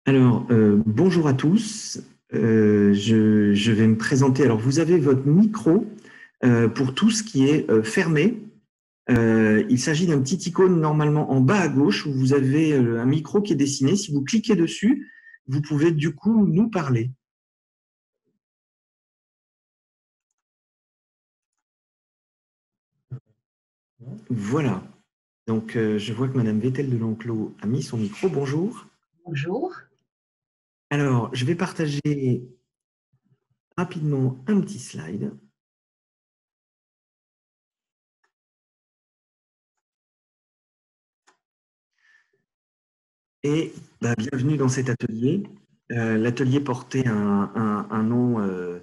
Alors, bonjour à tous. Je vais me présenter. Alors, vous avez votre micro pour tout ce qui est fermé. Il s'agit d'un petit icône normalement en bas à gauche où vous avez un micro qui est dessiné. Si vous cliquez dessus, vous pouvez du coup nous parler. Voilà. Donc, je vois que Madame Vettel de l'Enclos a mis son micro. Bonjour. Bonjour. Alors, je vais partager rapidement un petit slide. Et bienvenue dans cet atelier. L'atelier portait un nom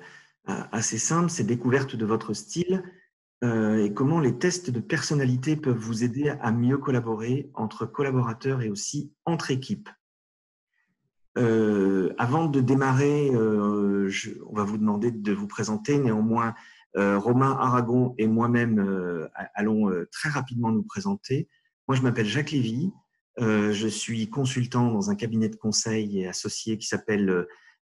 assez simple, c'est découverte de votre style et comment les tests de personnalité peuvent vous aider à mieux collaborer entre collaborateurs et aussi entre équipes. Avant de démarrer, on va vous demander de vous présenter. Néanmoins, Romain Aragon et moi-même allons très rapidement nous présenter. Moi, je m'appelle Jacques Lévy. Je suis consultant dans un cabinet de conseil et associé qui s'appelle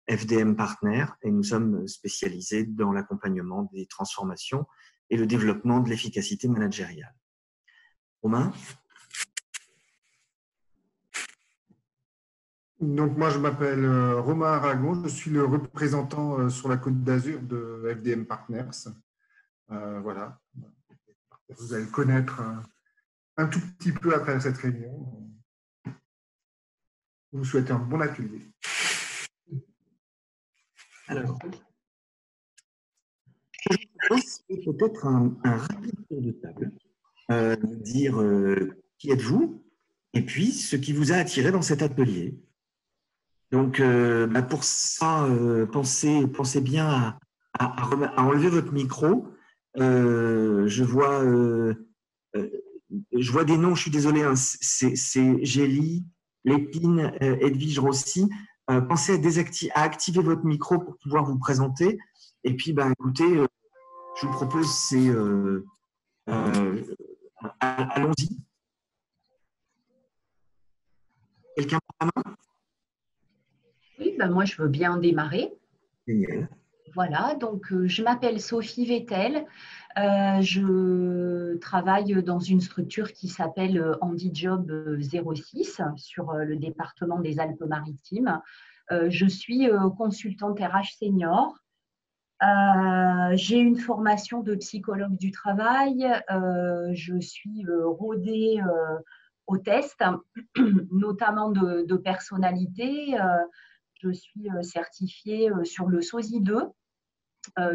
FDM Partner et nous sommes spécialisés dans l'accompagnement des transformations et le développement de l'efficacité managériale. Romain ? Donc moi, je m'appelle Romain Aragon, je suis le représentant sur la Côte d'Azur de FDM Partners. Voilà, vous allez le connaître un tout petit peu après cette réunion. Je vous souhaite un bon atelier. Alors, c'est peut-être un rapide tour de table, dire qui êtes-vous et puis ce qui vous a attiré dans cet atelier. Donc, pour ça, pensez bien à enlever votre micro. Je vois des noms, je suis désolé, hein, c'est Gélie, Lépine, Edwige Rossi. Pensez à activer votre micro pour pouvoir vous présenter. Et puis, écoutez, je vous propose, allons-y. Quelqu'un prend la main? Oui, moi je veux bien démarrer. Génial. Voilà, donc je m'appelle Sophie Vettel. Je travaille dans une structure qui s'appelle HandiJob 06 sur le département des Alpes-Maritimes. Je suis consultante RH senior. J'ai une formation de psychologue du travail. Je suis rodée aux tests, notamment de personnalité. Je suis certifiée sur le SOSI 2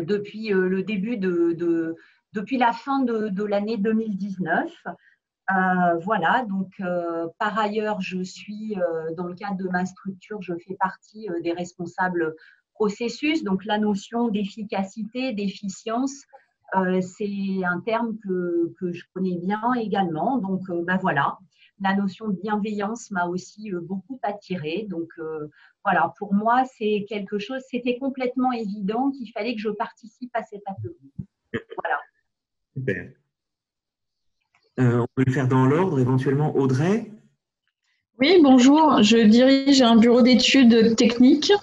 depuis le début depuis la fin de l'année 2019. Voilà, donc par ailleurs, je suis dans le cadre de ma structure, je fais partie des responsables processus. Donc la notion d'efficacité, d'efficience, c'est un terme que je connais bien également. Donc voilà, la notion de bienveillance m'a aussi beaucoup attirée. Donc voilà, pour moi, c'est quelque chose, c'était complètement évident qu'il fallait que je participe à cet atelier. Voilà. Super. On peut le faire dans l'ordre, éventuellement Audrey. Oui, bonjour. Je dirige un bureau d'études techniques.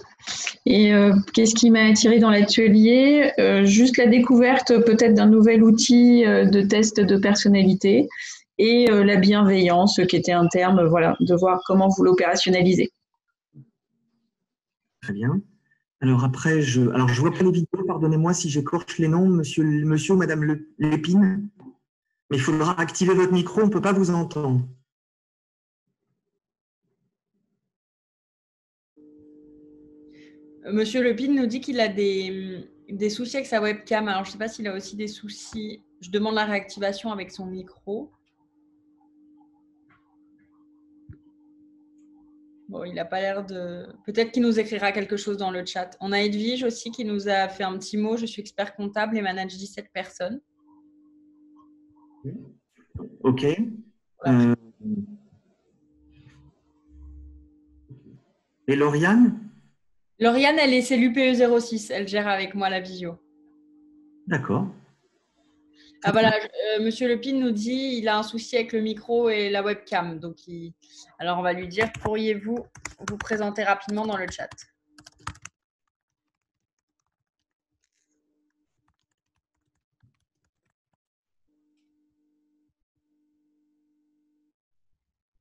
Et qu'est-ce qui m'a attiré dans l'atelier? Juste la découverte peut-être d'un nouvel outil de test de personnalité et la bienveillance, qui était un terme, voilà, de voir comment vous l'opérationnalisez. Très bien. Alors après, je vois pas les vidéos, pardonnez-moi si j'écorche les noms, monsieur ou madame Lépine, mais il faudra activer votre micro, on ne peut pas vous entendre. Monsieur Lepine nous dit qu'il a des soucis avec sa webcam. Alors, je ne sais pas s'il a aussi des soucis. Je demande la réactivation avec son micro. Bon, il n'a pas l'air de… Peut-être qu'il nous écrira quelque chose dans le chat. On a Edwige aussi qui nous a fait un petit mot. Je suis expert comptable et manage 17 personnes. OK. Voilà. Et Lauriane? Lauriane, c'est l'UPE 06. Elle gère avec moi la visio. D'accord. Ah voilà, Monsieur Lepine nous dit il a un souci avec le micro et la webcam. Donc alors on va lui dire, pourriez-vous vous présenter rapidement dans le chat?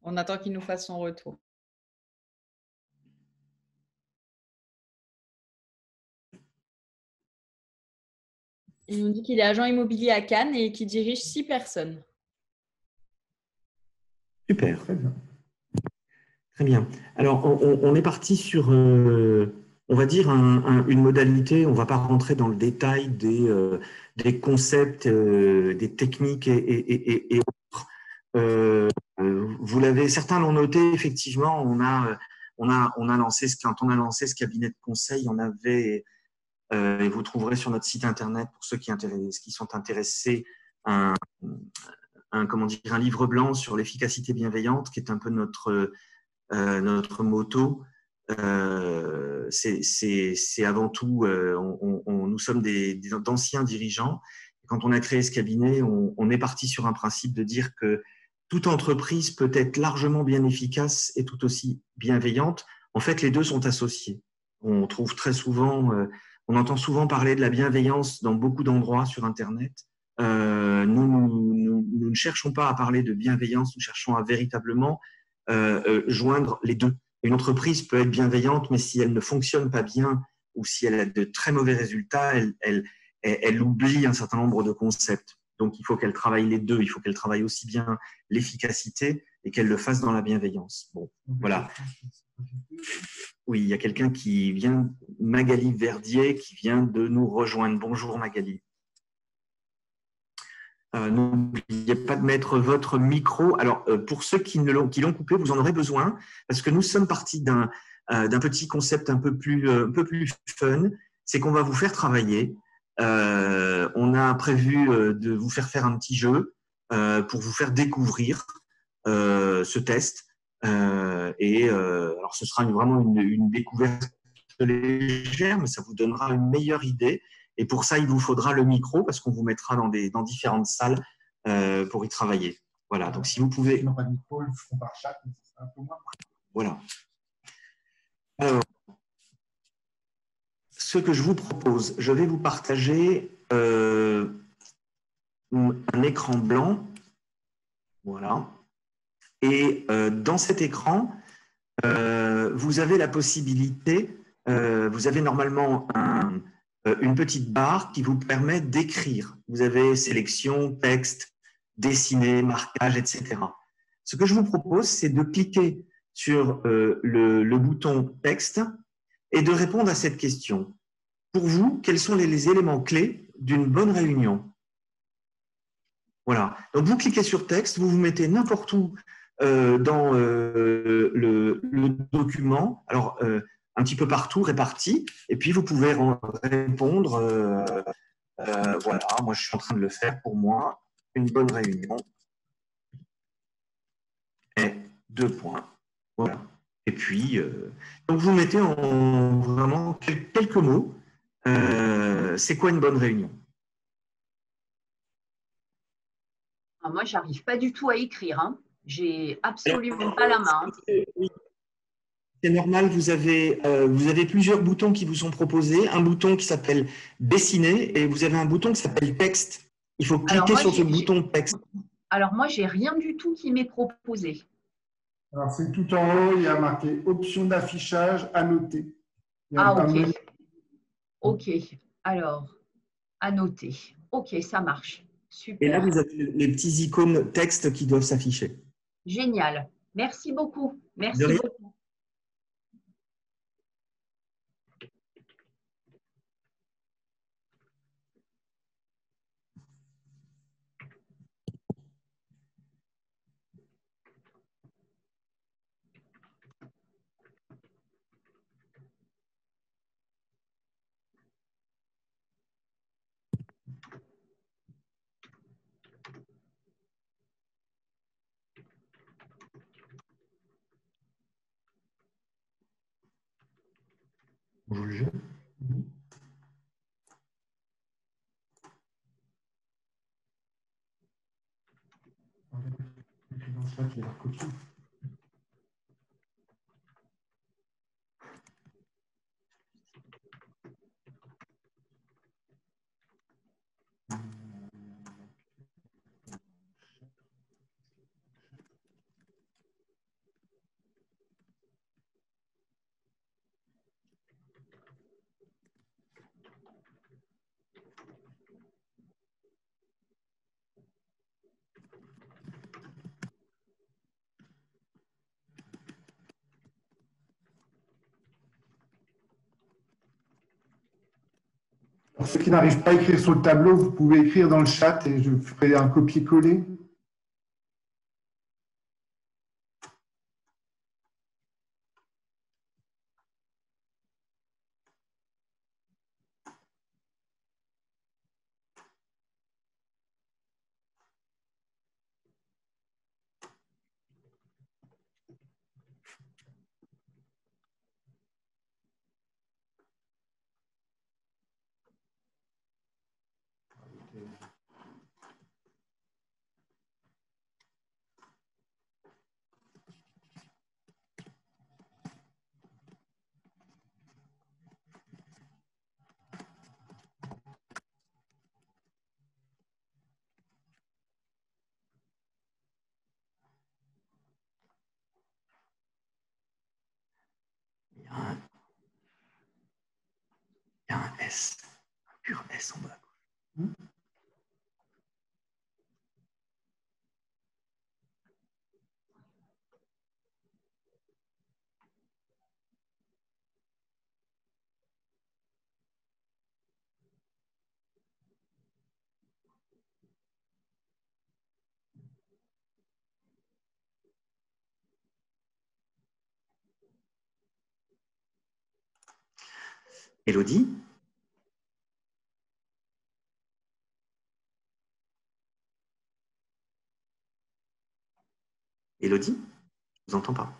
On attend qu'il nous fasse son retour. Il nous dit qu'il est agent immobilier à Cannes et qu'il dirige 6 personnes. Super. Très bien. Très bien. Alors, on est parti sur, on va dire, une modalité. On ne va pas rentrer dans le détail des concepts, des techniques et autres. Vous l'avez, certains l'ont noté, effectivement, on a lancé, quand on a lancé ce cabinet de conseil, on avait, et vous trouverez sur notre site internet, pour ceux qui sont intéressés, comment dire, un livre blanc sur l'efficacité bienveillante, qui est un peu notre motto. C'est avant tout, nous sommes d'anciens dirigeants. Quand on a créé ce cabinet, on est parti sur un principe de dire que toute entreprise peut être largement bien efficace et tout aussi bienveillante. En fait, les deux sont associés. On trouve très souvent, on entend souvent parler de la bienveillance dans beaucoup d'endroits sur Internet. Nous ne cherchons pas à parler de bienveillance, nous cherchons à véritablement joindre les deux. Une entreprise peut être bienveillante, mais si elle ne fonctionne pas bien ou si elle a de très mauvais résultats, elle oublie un certain nombre de concepts. Donc, il faut qu'elle travaille les deux. Il faut qu'elle travaille aussi bien l'efficacité et qu'elle le fasse dans la bienveillance. Bon, voilà. Oui, il y a quelqu'un qui vient, Magali Verdier, qui vient de nous rejoindre. Bonjour Magali. N'oubliez pas de mettre votre micro. Alors, pour ceux qui l'ont coupé, vous en aurez besoin parce que nous sommes partis d'un petit concept un peu plus fun. C'est qu'on va vous faire travailler. On a prévu de vous faire un petit jeu pour vous faire découvrir ce test. Alors, ce sera vraiment une découverte légère, mais ça vous donnera une meilleure idée. Et pour ça, il vous faudra le micro parce qu'on vous mettra dans différentes salles pour y travailler. Voilà, donc si vous pouvez… Ils n'ont pas de micro, ils le feront par chat, mais c'est un peu moins. Voilà. Alors, ce que je vous propose, je vais vous partager un écran blanc. Voilà. Et dans cet écran, vous avez la possibilité, vous avez normalement une petite barre qui vous permet d'écrire. Vous avez sélection, texte, dessiner, marquage, etc. Ce que je vous propose, c'est de cliquer sur le bouton texte et de répondre à cette question. Pour vous, quels sont les éléments clés d'une bonne réunion? Voilà. Donc, vous cliquez sur texte, vous vous mettez n'importe où dans le document. Alors, un petit peu partout réparti, et puis vous pouvez répondre. Voilà, moi je suis en train de le faire pour moi. Une bonne réunion est 2 points. Voilà. Et puis, donc vous mettez en vraiment quelques mots. C'est quoi une bonne réunion? Moi, j'arrive pas du tout à écrire. Hein. J'ai absolument pas la main. Oui. C'est normal, vous avez plusieurs boutons qui vous sont proposés. Un bouton qui s'appelle dessiner et vous avez un bouton qui s'appelle texte. Il faut cliquer sur ce bouton texte. Alors moi, j'ai rien du tout qui m'est proposé. Alors, c'est tout en haut, il y a marqué option d'affichage annoté. Ok. Ok. Alors, annoter. Ok, ça marche. Super. Et là, vous avez les petits icônes texte qui doivent s'afficher. Génial. Merci beaucoup. Merci De rien. beaucoup. On joue le jeu. chat, il a l'air coquille. Pour ceux qui n'arrivent pas à écrire sur le tableau, vous pouvez écrire dans le chat et je ferai un copier-coller. Il y a un S, un pur S en bas. Élodie? Élodie? Je vous entends pas.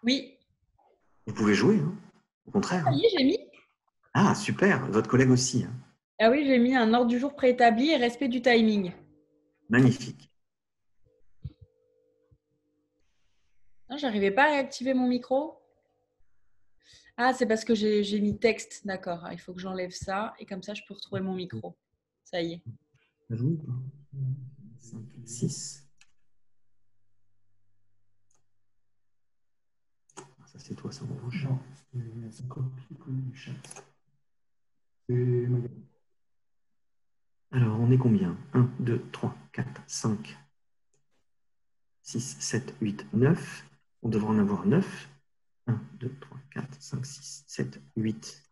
Oui. Vous pouvez jouer, hein, au contraire. Ça y est, j'ai mis. Ah, super. Votre collègue aussi, hein. Ah oui, j'ai mis un ordre du jour préétabli et respect du timing. Magnifique. Non, j'arrivais pas à réactiver mon micro. Ah, c'est parce que j'ai mis texte, d'accord. Il faut que j'enlève ça et comme ça, je peux retrouver mon micro. Ça y est. 5, 6. Ça, c'est toi, ça en rouge. Non, c'est un copier-coller du chat. C'est Magali. Alors, on est combien? 1, 2, 3, 4, 5, 6, 7, 8, 9. On devrait en avoir 9. 1, 2, 3, 4, 5, 6, 7, 8.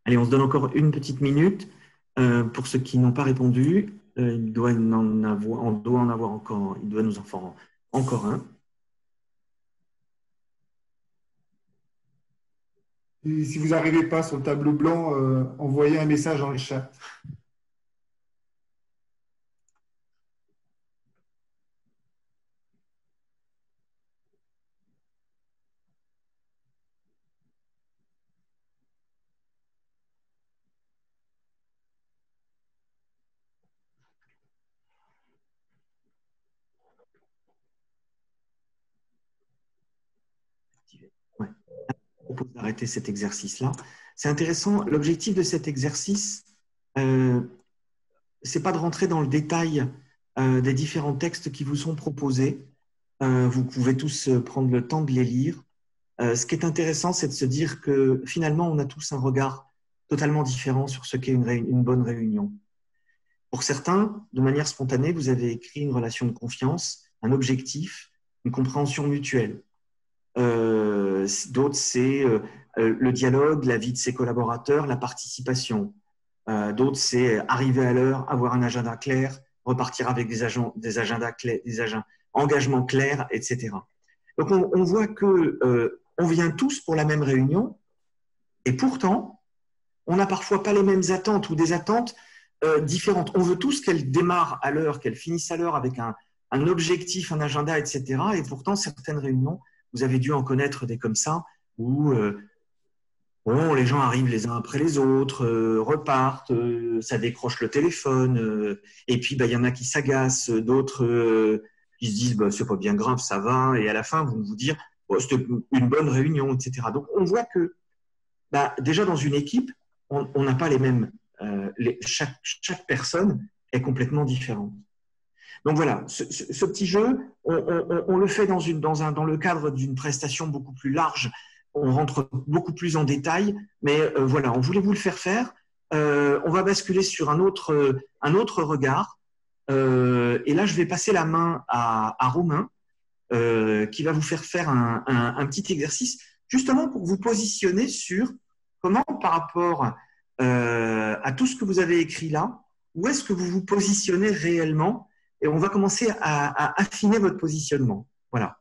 Allez, on se donne encore une petite minute. Pour ceux qui n'ont pas répondu, il doit en avoir encore, il doit nous en faire encore un. Et si vous n'arrivez pas sur le tableau blanc, envoyez un message dans le chat. Ouais. Je propose d'arrêter cet exercice-là. C'est intéressant. L'objectif de cet exercice, c'est pas de rentrer dans le détail des différents textes qui vous sont proposés. Vous pouvez tous prendre le temps de les lire. Ce qui est intéressant, c'est de se dire que finalement, on a tous un regard totalement différent sur ce qu'est une bonne réunion. Pour certains, de manière spontanée, vous avez écrit une relation de confiance, un objectif, une compréhension mutuelle. D'autres, c'est le dialogue, la vie de ses collaborateurs, la participation. D'autres, c'est arriver à l'heure, avoir un agenda clair, repartir avec des agendas clairs, engagements clairs, etc. Donc, on voit que on vient tous pour la même réunion et pourtant, on n'a parfois pas les mêmes attentes ou des attentes différentes. On veut tous qu'elle démarre à l'heure, qu'elle finisse à l'heure avec un objectif, un agenda, etc. Et pourtant, certaines réunions, vous avez dû en connaître des comme ça, où Bon, les gens arrivent les uns après les autres, repartent, ça décroche le téléphone, et puis bah, il y en a qui s'agacent, d'autres qui se disent bah, c'est pas bien grave, ça va, et à la fin vont vous dire oh, c'était une bonne réunion, etc. Donc on voit que bah, déjà dans une équipe, on n'a pas les mêmes, chaque personne est complètement différente. Donc voilà, ce petit jeu, on le fait dans le cadre d'une prestation beaucoup plus large. On rentre beaucoup plus en détail, mais voilà, on voulait vous le faire faire. On va basculer sur un autre regard. Et là, je vais passer la main à Romain, qui va vous faire faire un petit exercice, justement pour vous positionner sur comment, par rapport à tout ce que vous avez écrit là, où est-ce que vous vous positionnez réellement, et on va commencer à affiner votre positionnement. Voilà.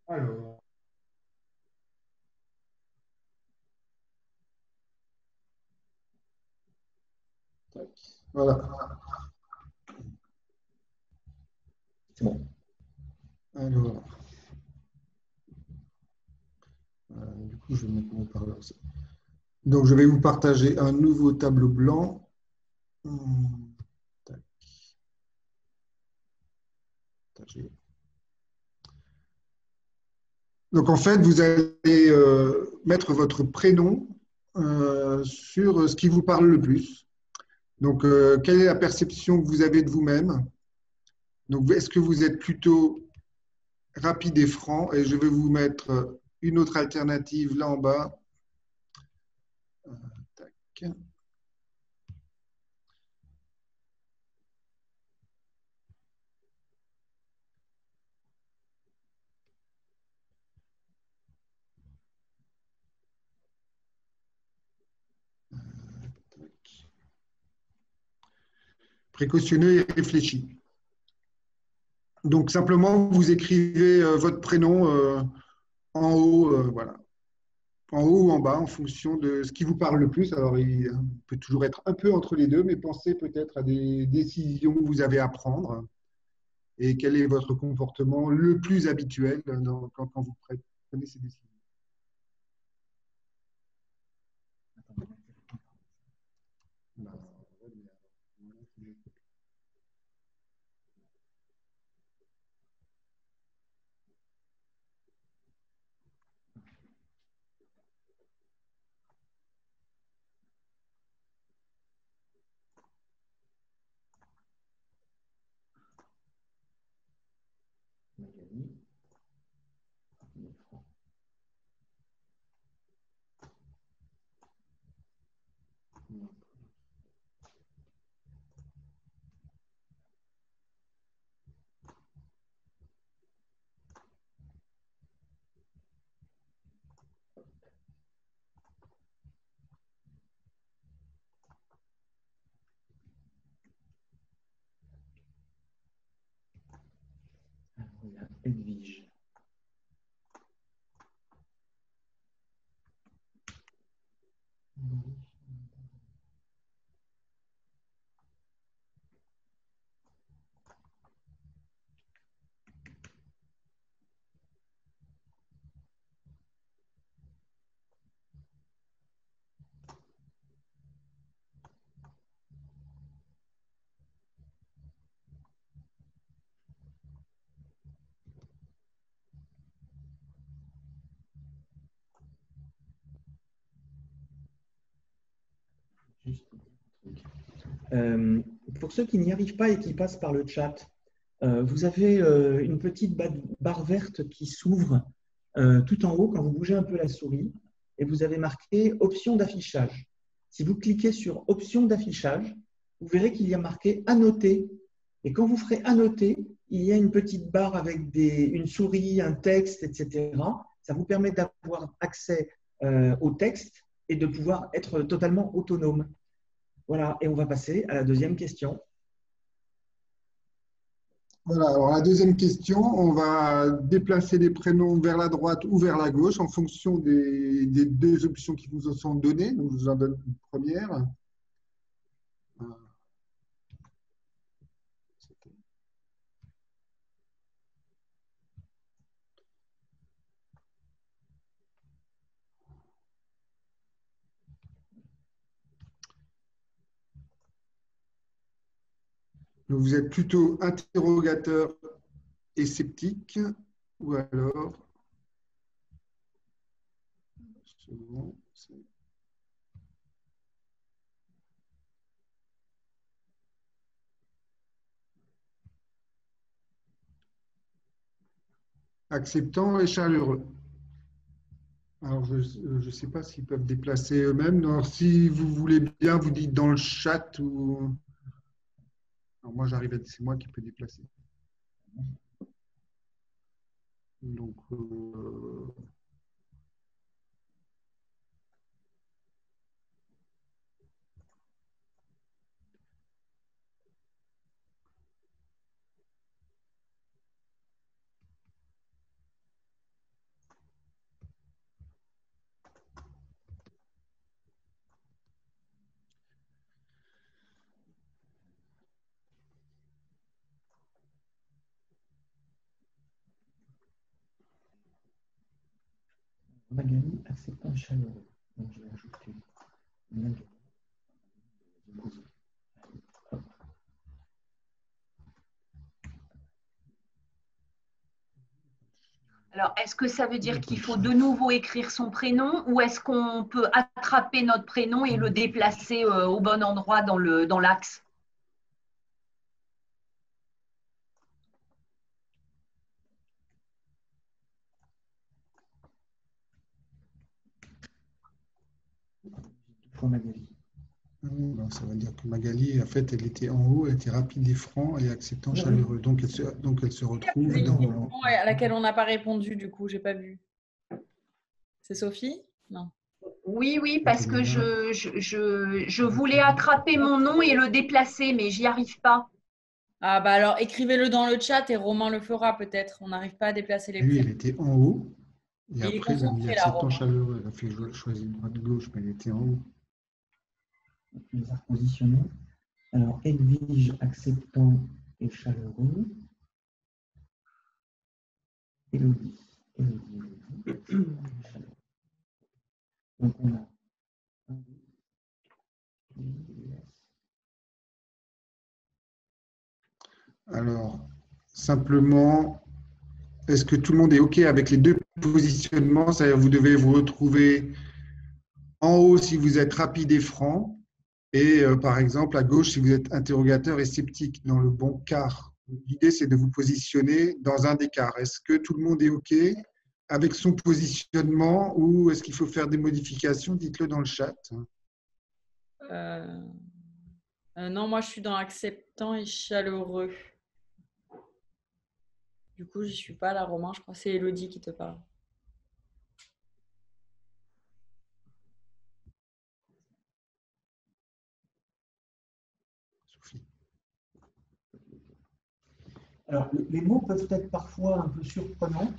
Alors, tac. Voilà. C'est bon. Alors, du coup, je vais mettre mon parleur aussi. Donc, je vais vous partager un nouveau tableau blanc. Tac. Partager. Donc, en fait, vous allez mettre votre prénom sur ce qui vous parle le plus. Donc, quelle est la perception que vous avez de vous-même? Donc, est-ce que vous êtes plutôt rapide et franc? Et je vais vous mettre une autre alternative là en bas. Tac. Précautionneux et réfléchi. Donc, simplement, vous écrivez votre prénom en haut, voilà. En haut ou en bas, en fonction de ce qui vous parle le plus. Alors, il peut toujours être un peu entre les deux, mais pensez peut-être à des décisions que vous avez à prendre et quel est votre comportement le plus habituel quand vous prenez ces décisions. Edwige. Pour ceux qui n'y arrivent pas et qui passent par le chat, vous avez une petite barre verte qui s'ouvre tout en haut quand vous bougez un peu la souris et vous avez marqué option d'affichage. Si vous cliquez sur option d'affichage, vous verrez qu'il y a marqué annoter. Et quand vous ferez annoter, il y a une petite barre avec une souris, un texte, etc. Ça vous permet d'avoir accès au texte et de pouvoir être totalement autonome. Voilà, et on va passer à la deuxième question. Voilà, alors la deuxième question, on va déplacer les prénoms vers la droite ou vers la gauche en fonction des deux options qui vous sont données. Donc, je vous en donne une première. Donc, vous êtes plutôt interrogateur et sceptique, ou alors… acceptant et chaleureux. Alors, je ne sais pas s'ils peuvent déplacer eux-mêmes. Donc, si vous voulez bien, vous dites dans le chat ou… Alors, moi, c'est moi qui peux déplacer. Donc, Magali, acceptant chaleureux. Donc, je vais ajouter Magali. Alors, est-ce que ça veut dire qu'il faut de nouveau écrire son prénom ou est-ce qu'on peut attraper notre prénom et le déplacer au bon endroit dans l'axe? Pour Magali. Ça veut dire que Magali, en fait, elle était en haut, elle était rapide et franc et acceptant chaleureux. Donc, elle se retrouve dans… À laquelle on n'a pas répondu, du coup, j'ai pas vu. C'est Sophie? Non. Oui, oui, parce que je voulais attraper mon nom et le déplacer, mais j'y arrive pas. Ah bah alors écrivez-le dans le chat et Romain le fera peut-être. On n'arrive pas à déplacer les Lui, prénoms. elle était en haut. Et Il est après, elle a mis concentré là, acceptant Romain. chaleureux. Elle a fait choisir droite-gauche, mais elle était en haut. On les a repositionnés. Alors, Edwige, acceptant et chaleureux. Élodie. Donc, on a Alors, simplement, est-ce que tout le monde est OK avec les deux positionnements? C'est-à-dire, vous devez vous retrouver en haut si vous êtes rapide et franc, et par exemple, à gauche si vous êtes interrogateur et sceptique, dans le bon quart. L'idée, c'est de vous positionner dans un des quarts. Est-ce que tout le monde est OK avec son positionnement ou est-ce qu'il faut faire des modifications? Dites-le dans le chat. Non, moi je suis dans acceptant et chaleureux. Du coup, j'y suis pas là, Romain. Je crois que c'est Élodie qui te parle. Sophie. Alors, les mots peuvent être parfois un peu surprenants.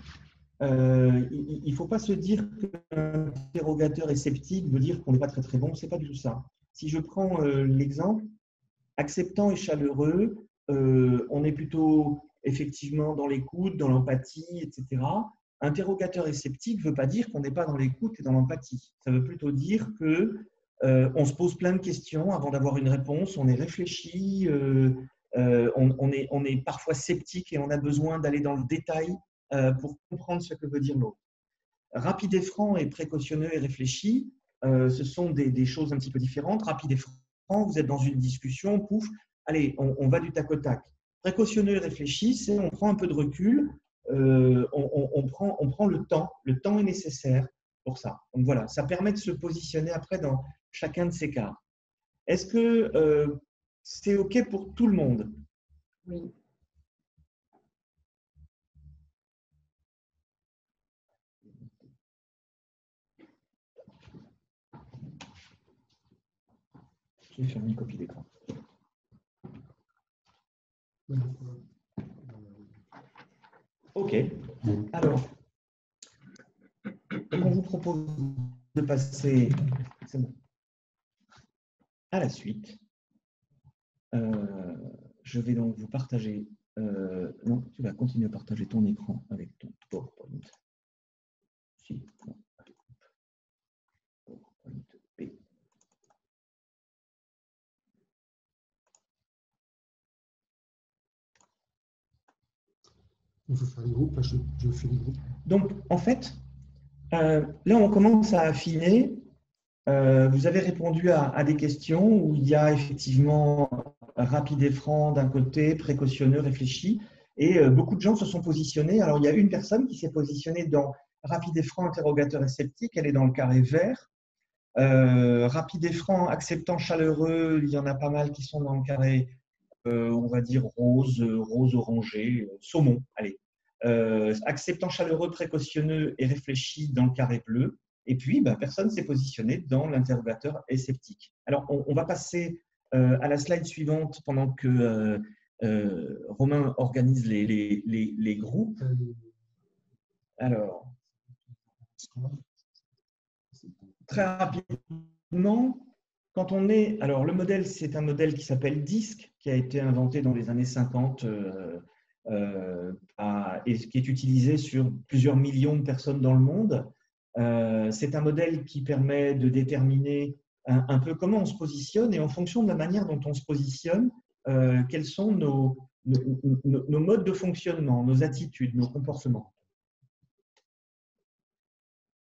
Il ne faut pas se dire qu'un interrogateur est sceptique veut dire qu'on n'est pas très très bon. Ce n'est pas du tout ça. Si je prends l'exemple, acceptant et chaleureux, on est plutôt effectivement dans l'écoute, dans l'empathie, etc. Interrogateur et sceptique ne veut pas dire qu'on n'est pas dans l'écoute et dans l'empathie. Ça veut plutôt dire que on se pose plein de questions avant d'avoir une réponse, on est réfléchi, on est parfois sceptique et on a besoin d'aller dans le détail pour comprendre ce que veut dire l'autre. Rapide et franc et précautionneux et réfléchi, ce sont des choses un petit peu différentes. Rapide et franc, vous êtes dans une discussion, pouf, allez, on va du tac au tac. Précautionneux et réfléchi, c'est on prend un peu de recul, on prend le temps. Le temps est nécessaire pour ça. Donc voilà, ça permet de se positionner après dans chacun de ces cas. Est-ce que c'est OK pour tout le monde? Oui. Je vais faire une copie d'écran. OK. Alors, donc on vous propose de passer à la suite. Je vais donc vous partager. Non, tu vas continuer à partager ton écran avec ton PowerPoint. Si, non. PowerPoint P. On peut faire les groupes, là, je fais les groupes. Donc, en fait, là, on commence à affiner. Vous avez répondu à des questions où il y a effectivement rapide et franc d'un côté, précautionneux, réfléchi, et beaucoup de gens se sont positionnés. Alors, il y a une personne qui s'est positionnée dans rapide et franc, interrogateur et sceptique, elle est dans le carré vert. Rapide et franc, acceptant, chaleureux, il y en a pas mal qui sont dans le carré, on va dire rose, rose orangé, saumon, allez. Acceptant, chaleureux, précautionneux et réfléchi dans le carré bleu. Et puis, personne ne s'est positionné dans l'interrogateur et sceptique. Alors, on va passer à la slide suivante pendant que Romain organise les groupes. Alors, très rapidement, quand on est… Alors, le modèle, c'est un modèle qui s'appelle DISC, qui a été inventé dans les années 50 et qui est utilisé sur plusieurs millions de personnes dans le monde. C'est un modèle qui permet de déterminer un peu comment on se positionne et en fonction de la manière dont on se positionne, quels sont nos modes de fonctionnement, nos attitudes, nos comportements.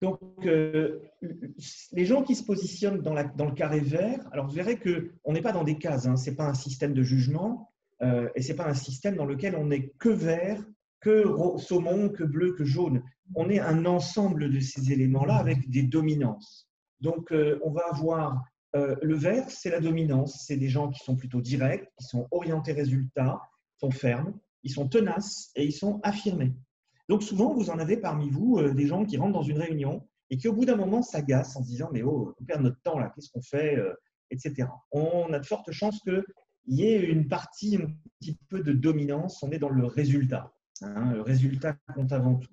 Donc, les gens qui se positionnent dans le carré vert, alors vous verrez qu'on n'est pas dans des cases, hein, ce n'est pas un système de jugement et ce n'est pas un système dans lequel on n'est que vert, que saumon, que bleu, que jaune. On est un ensemble de ces éléments-là avec des dominances. Donc, on va avoir le vert, c'est la dominance, c'est des gens qui sont plutôt directs, qui sont orientés résultats, sont fermes, ils sont tenaces et ils sont affirmés. Donc souvent, vous en avez parmi vous des gens qui rentrent dans une réunion et qui au bout d'un moment s'agacent en se disant « mais oh, on perd notre temps là, qu'est-ce qu'on fait ?» etc. On a de fortes chances qu'il y ait une partie un petit peu de dominance, on est dans le résultat. Hein, le résultat compte avant tout.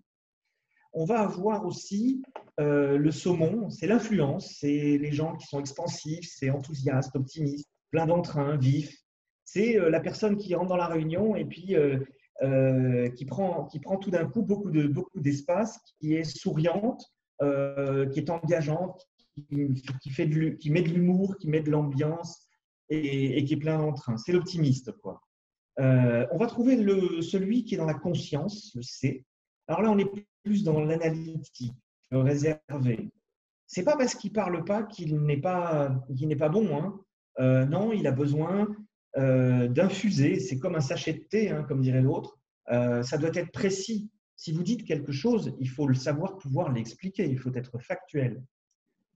On va avoir aussi le saumon, c'est l'influence, c'est les gens qui sont expansifs, c'est enthousiastes, optimistes, plein d'entrain, vifs. C'est la personne qui rentre dans la réunion et puis qui prend tout d'un coup beaucoup d'espace, qui est souriante, qui est engageante, qui met de l'humour, qui met de l'ambiance et qui est plein d'entrain. C'est l'optimiste, quoi. On va trouver celui qui est dans la conscience, le C. Alors là, on est plus dans l'analytique, le réservé. C'est pas parce qu'il parle pas qu'il n'est pas bon. Hein. Non, il a besoin d'infuser. C'est comme un sachet de thé, hein, comme dirait l'autre. Ça doit être précis. Si vous dites quelque chose, il faut le savoir pouvoir l'expliquer. Il faut être factuel.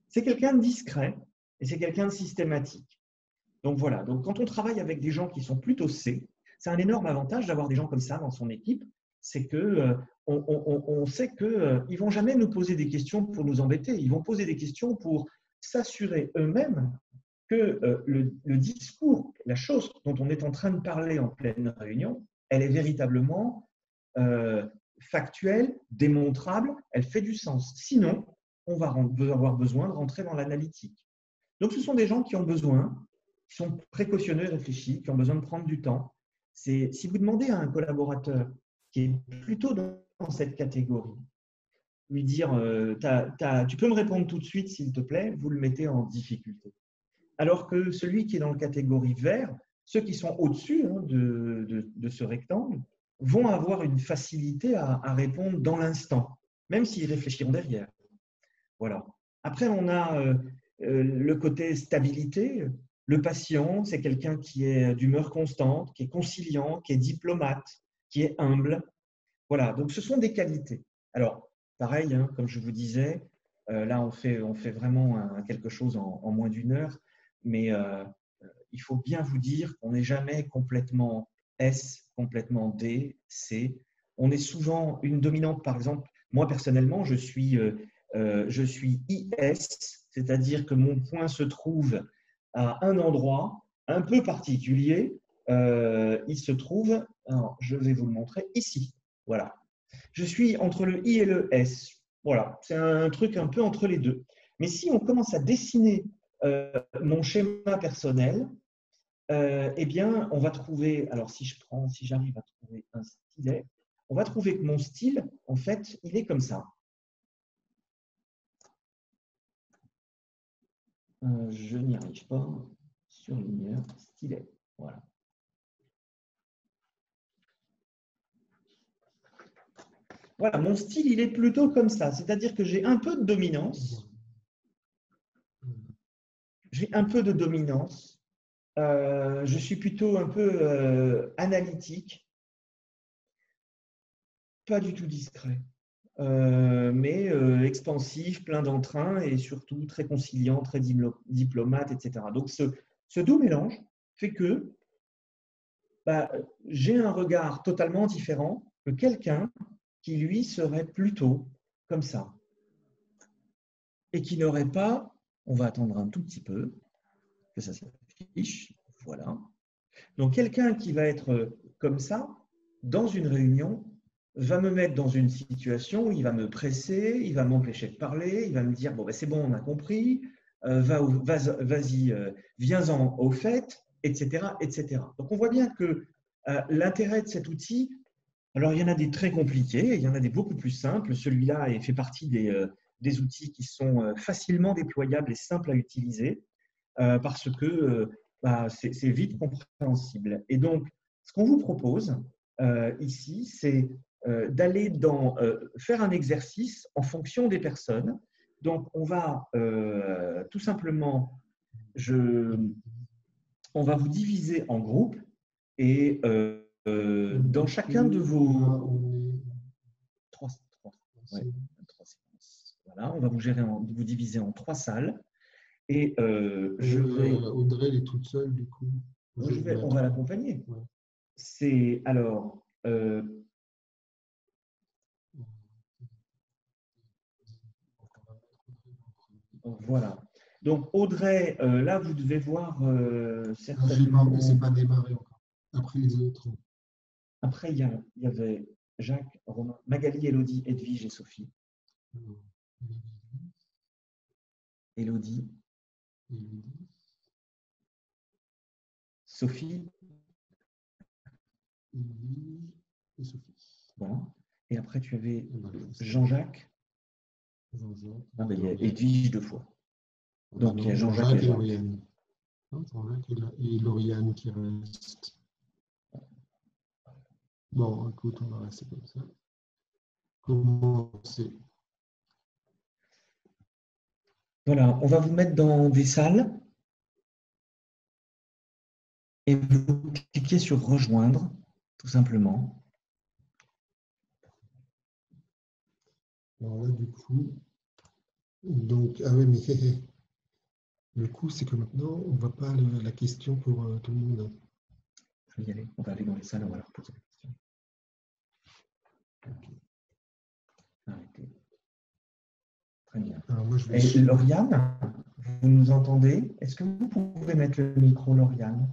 C'est quelqu'un de discret et c'est quelqu'un de systématique. Donc voilà. Donc quand on travaille avec des gens qui sont plutôt C, c'est un énorme avantage d'avoir des gens comme ça dans son équipe. C'est que on sait qu'ils ne vont jamais nous poser des questions pour nous embêter. Ils vont poser des questions pour s'assurer eux-mêmes que le discours, la chose dont on est en train de parler en pleine réunion, elle est véritablement factuelle, démontrable, elle fait du sens. Sinon, on va avoir besoin de rentrer dans l'analytique. Donc, ce sont des gens qui ont besoin, qui sont précautionneux et réfléchis, qui ont besoin de prendre du temps. Si vous demandez à un collaborateur qui est plutôt dans cette catégorie, lui dire tu peux me répondre tout de suite s'il te plaît, vous le mettez en difficulté. Alors que celui qui est dans la catégorie vert, ceux qui sont au-dessus de ce rectangle, vont avoir une facilité à répondre dans l'instant, même s'ils réfléchiront derrière. Voilà. Après, on a le côté stabilité. Le patient, c'est quelqu'un qui est d'humeur constante, qui est conciliant, qui est diplomate, qui est humble. Voilà, donc ce sont des qualités. Alors, pareil, hein, comme je vous disais, là, on fait vraiment quelque chose en moins d'une heure, mais il faut bien vous dire qu'on n'est jamais complètement S, complètement D, C. On est souvent une dominante, par exemple, moi personnellement, je suis IS, c'est-à-dire que mon point se trouve à un endroit un peu particulier. Il se trouve, alors, je vais vous le montrer ici. Voilà. Je suis entre le I et le S. Voilà, c'est un truc un peu entre les deux. Mais si on commence à dessiner mon schéma personnel, eh bien, on va trouver, alors si j'arrive à trouver un stylet, on va trouver que mon style, en fait, il est comme ça. Je n'y arrive pas. Surligneur, stylet. Voilà. Voilà, mon style, il est plutôt comme ça. C'est-à-dire que j'ai un peu de dominance. J'ai un peu de dominance. Je suis plutôt un peu analytique, pas du tout discret, mais expansif, plein d'entrain et surtout très conciliant, très diplomate, etc. Donc, ce doux mélange fait que bah, j'ai un regard totalement différent que quelqu'un qui, lui, serait plutôt comme ça et qui n'aurait pas, on va attendre un tout petit peu, que ça s'affiche, voilà. Donc, quelqu'un qui va être comme ça, dans une réunion, va me mettre dans une situation où il va me presser, il va m'empêcher de parler, il va me dire, bon, ben, c'est bon, on a compris, vas-y, viens-en au fait, etc., etc. Donc, on voit bien que l'intérêt de cet outil, alors il y en a des très compliqués, il y en a des beaucoup plus simples. Celui-là fait partie des outils qui sont facilement déployables et simples à utiliser parce que bah, c'est vite compréhensible. Et donc, ce qu'on vous propose ici, c'est d'aller faire un exercice en fonction des personnes. Donc, on va tout simplement, on va vous diviser en groupes et dans chacun de vos trois séquences. Voilà, on va vous diviser en 3 salles. Et Audrey, elle est toute seule, du coup. on va l'accompagner. Ouais. C'est alors. Voilà. Donc, Audrey, là, vous devez voir certainement. C'est pas démarré encore. Après les autres. Après, il y avait Jacques, Romain, Magali, Élodie, Edwige et Sophie. Élodie. Sophie. Et Sophie. Voilà. Et après, tu avais Jean-Jacques. Ah, ben, il y a Edwige 2 fois. Donc, il y a Jean-Jacques et Lauriane. Jean-Jacques et Lauriane qui restent. Bon, écoute, on va rester comme ça. Commencer. Voilà, on va vous mettre dans des salles et vous cliquez sur rejoindre, tout simplement. Alors là, du coup, donc, ah oui, mais le coup, c'est que maintenant, on ne voit pas la question pour tout le monde. Je vais y aller, on va aller dans les salles, on va leur poser la question. Okay. Arrêtez. Très bien. Alors moi, et Lauriane, vous nous entendez? Est-ce que vous pouvez mettre le micro, Lauriane?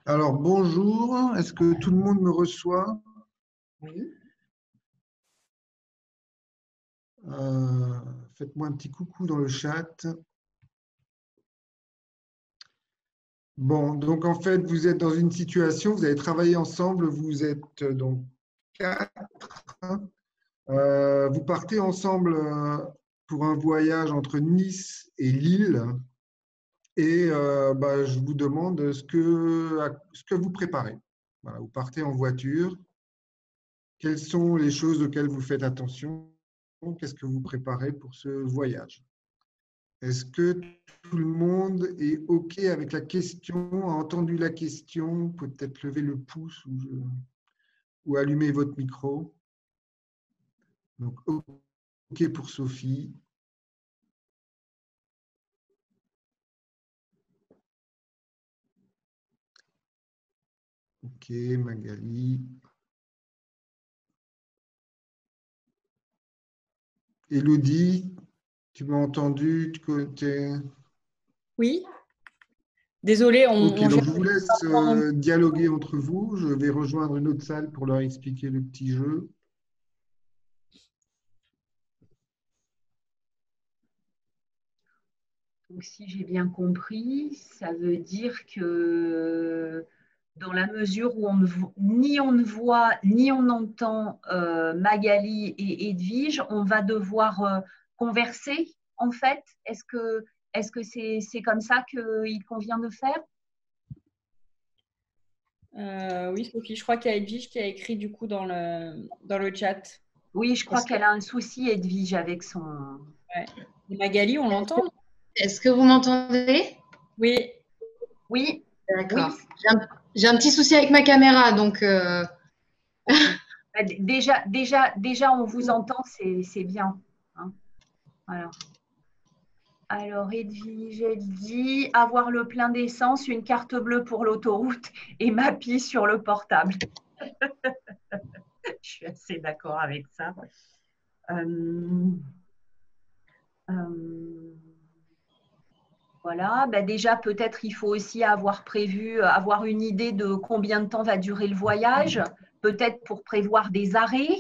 Alors, bonjour. Est-ce que tout le monde me reçoit? Oui. Faites-moi un petit coucou dans le chat. Bon, donc en fait, vous êtes dans une situation, vous avez travaillé ensemble, vous êtes donc 4. Vous partez ensemble pour un voyage entre Nice et Lille. Et je vous demande ce que vous préparez. Voilà, vous partez en voiture. Quelles sont les choses auxquelles vous faites attention? Qu'est-ce que vous préparez pour ce voyage? Est-ce que tout le monde est OK avec la question, a entendu la question? Peut-être lever le pouce ou allumer votre micro. Donc, OK pour Sophie. OK, Magali. Élodie, tu m'as entendu? Oui. Désolée, Ok, on donc cherche je vous laisse dialoguer entre vous. Je vais rejoindre une autre salle pour leur expliquer le petit jeu. Donc, si j'ai bien compris, ça veut dire que dans la mesure où ni on ne voit ni on entend Magali et Edwige, on va devoir converser en fait. Est-ce que c'est comme ça qu'il convient de faire? Oui, Sophie, je crois qu'il y a Edwige qui a écrit du coup dans le chat. Oui, je crois qu'elle a un souci, Edwige, avec son… Ouais. Et Magali, on l'entend? Est-ce que vous m'entendez? Oui. Oui, oui. D'accord. J'ai un petit souci avec ma caméra, donc Ok. Déjà, on vous entend, c'est bien. Hein. Voilà. Alors, Edwige, elle dit avoir le plein d'essence, une carte bleue pour l'autoroute et Mappy sur le portable. Je suis assez d'accord avec ça. Voilà, déjà peut-être il faut aussi avoir prévu, avoir une idée de combien de temps va durer le voyage, peut-être pour prévoir des arrêts.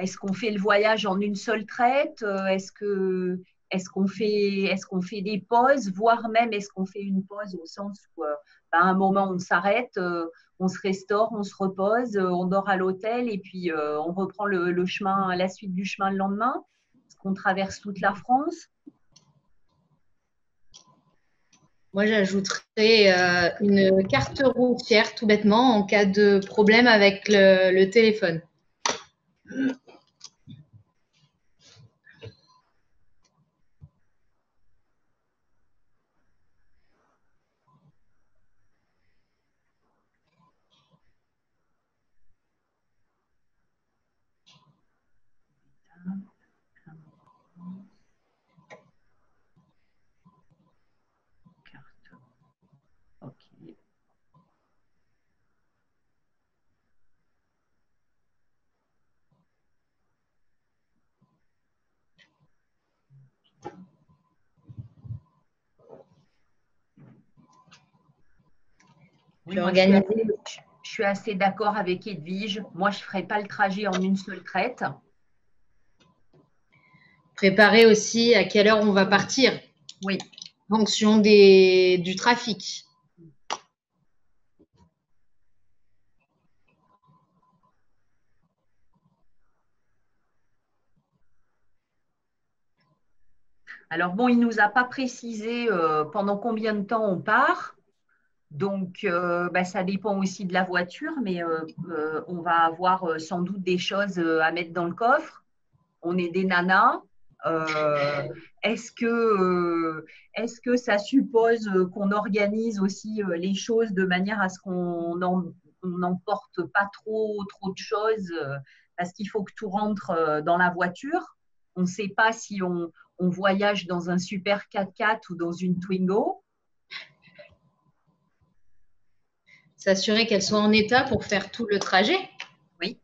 Est-ce qu'on fait le voyage en une seule traite? Est-ce qu'on fait des pauses, voire même est-ce qu'on fait une pause au sens où à un moment on s'arrête, on se restaure, on se repose, on dort à l'hôtel et puis on reprend le chemin, la suite du chemin le lendemain? Est-ce qu'on traverse toute la France? moi j'ajouterais une carte routière tout bêtement en cas de problème avec le téléphone. Ok. Oui, moi, je suis assez d'accord avec Edwige. Moi, je ne ferai pas le trajet en une seule traite. Préparer aussi à quelle heure on va partir. Oui. En fonction du trafic. Alors, bon, il ne nous a pas précisé pendant combien de temps on part. Donc, ça dépend aussi de la voiture, mais on va avoir sans doute des choses à mettre dans le coffre. On est des nanas. Euh, est-ce que ça suppose qu'on organise aussi les choses de manière à ce qu'on n'emporte pas trop de choses parce qu'il faut que tout rentre dans la voiture. On ne sait pas si on voyage dans un super 4x4 ou dans une Twingo. S'assurer qu'elle soit en état pour faire tout le trajet. Oui.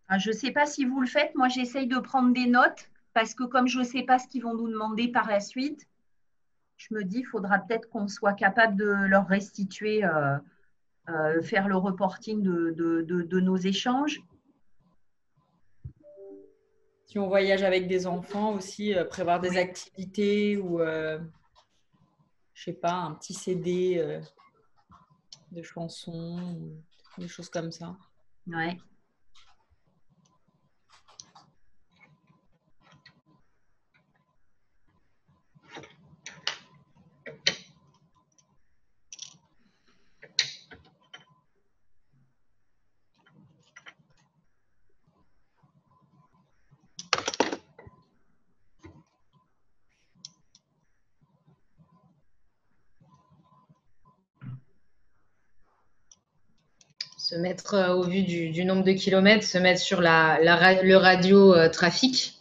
Je ne sais pas si vous le faites. Moi, j'essaye de prendre des notes parce que comme je ne sais pas ce qu'ils vont nous demander par la suite, je me dis, il faudra peut-être qu'on soit capable de leur restituer, faire le reporting de nos échanges. Si on voyage avec des enfants aussi, prévoir des activités ou, je sais pas, un petit CD de chansons, des choses comme ça. Ouais. Se mettre au vu du nombre de kilomètres, se mettre sur le radio trafic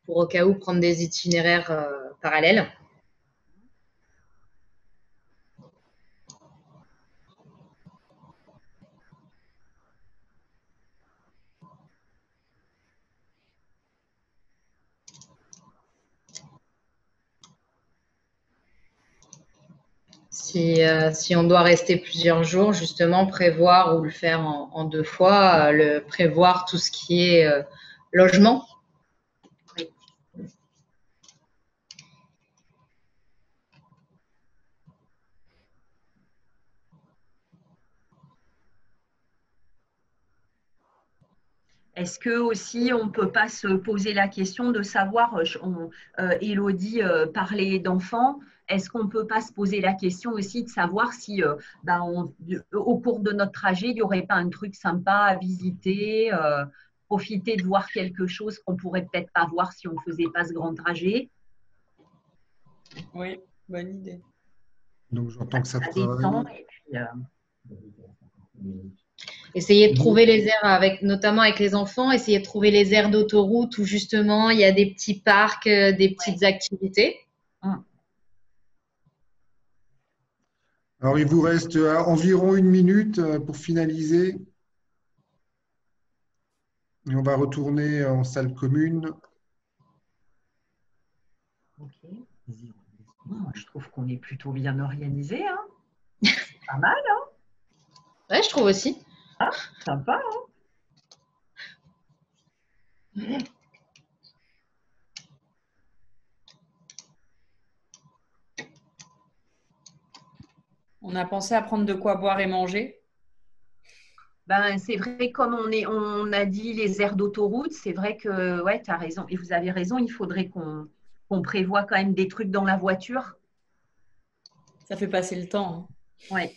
pour au cas où prendre des itinéraires parallèles. Si on doit rester plusieurs jours, justement, prévoir ou le faire en 2 fois, prévoir tout ce qui est logement. Oui. Est-ce que aussi on ne peut pas se poser la question de savoir, Élodie parlait d'enfants, est-ce qu'on ne peut pas se poser la question aussi de savoir si au cours de notre trajet, il n'y aurait pas un truc sympa à visiter, profiter de voir quelque chose qu'on ne pourrait peut-être pas voir si on ne faisait pas ce grand trajet? Oui, bonne idée. Donc j'entends que ça détend travaille. et puis, Essayer de trouver les aires, notamment avec les enfants, essayer de trouver les aires d'autoroute où justement il y a des petits parcs, des petites activités. Alors il vous reste environ 1 minute pour finaliser. Et on va retourner en salle commune. Ok. Je trouve qu'on est plutôt bien organisé. Hein. C'est pas mal. Hein. Ouais, je trouve aussi. Ah, sympa. Hein. On a pensé à prendre de quoi boire et manger. C'est vrai, comme on a dit les aires d'autoroute, c'est vrai que ouais, tu as raison. Et vous avez raison, il faudrait qu'on prévoie quand même des trucs dans la voiture. Ça fait passer le temps. Hein. Ouais.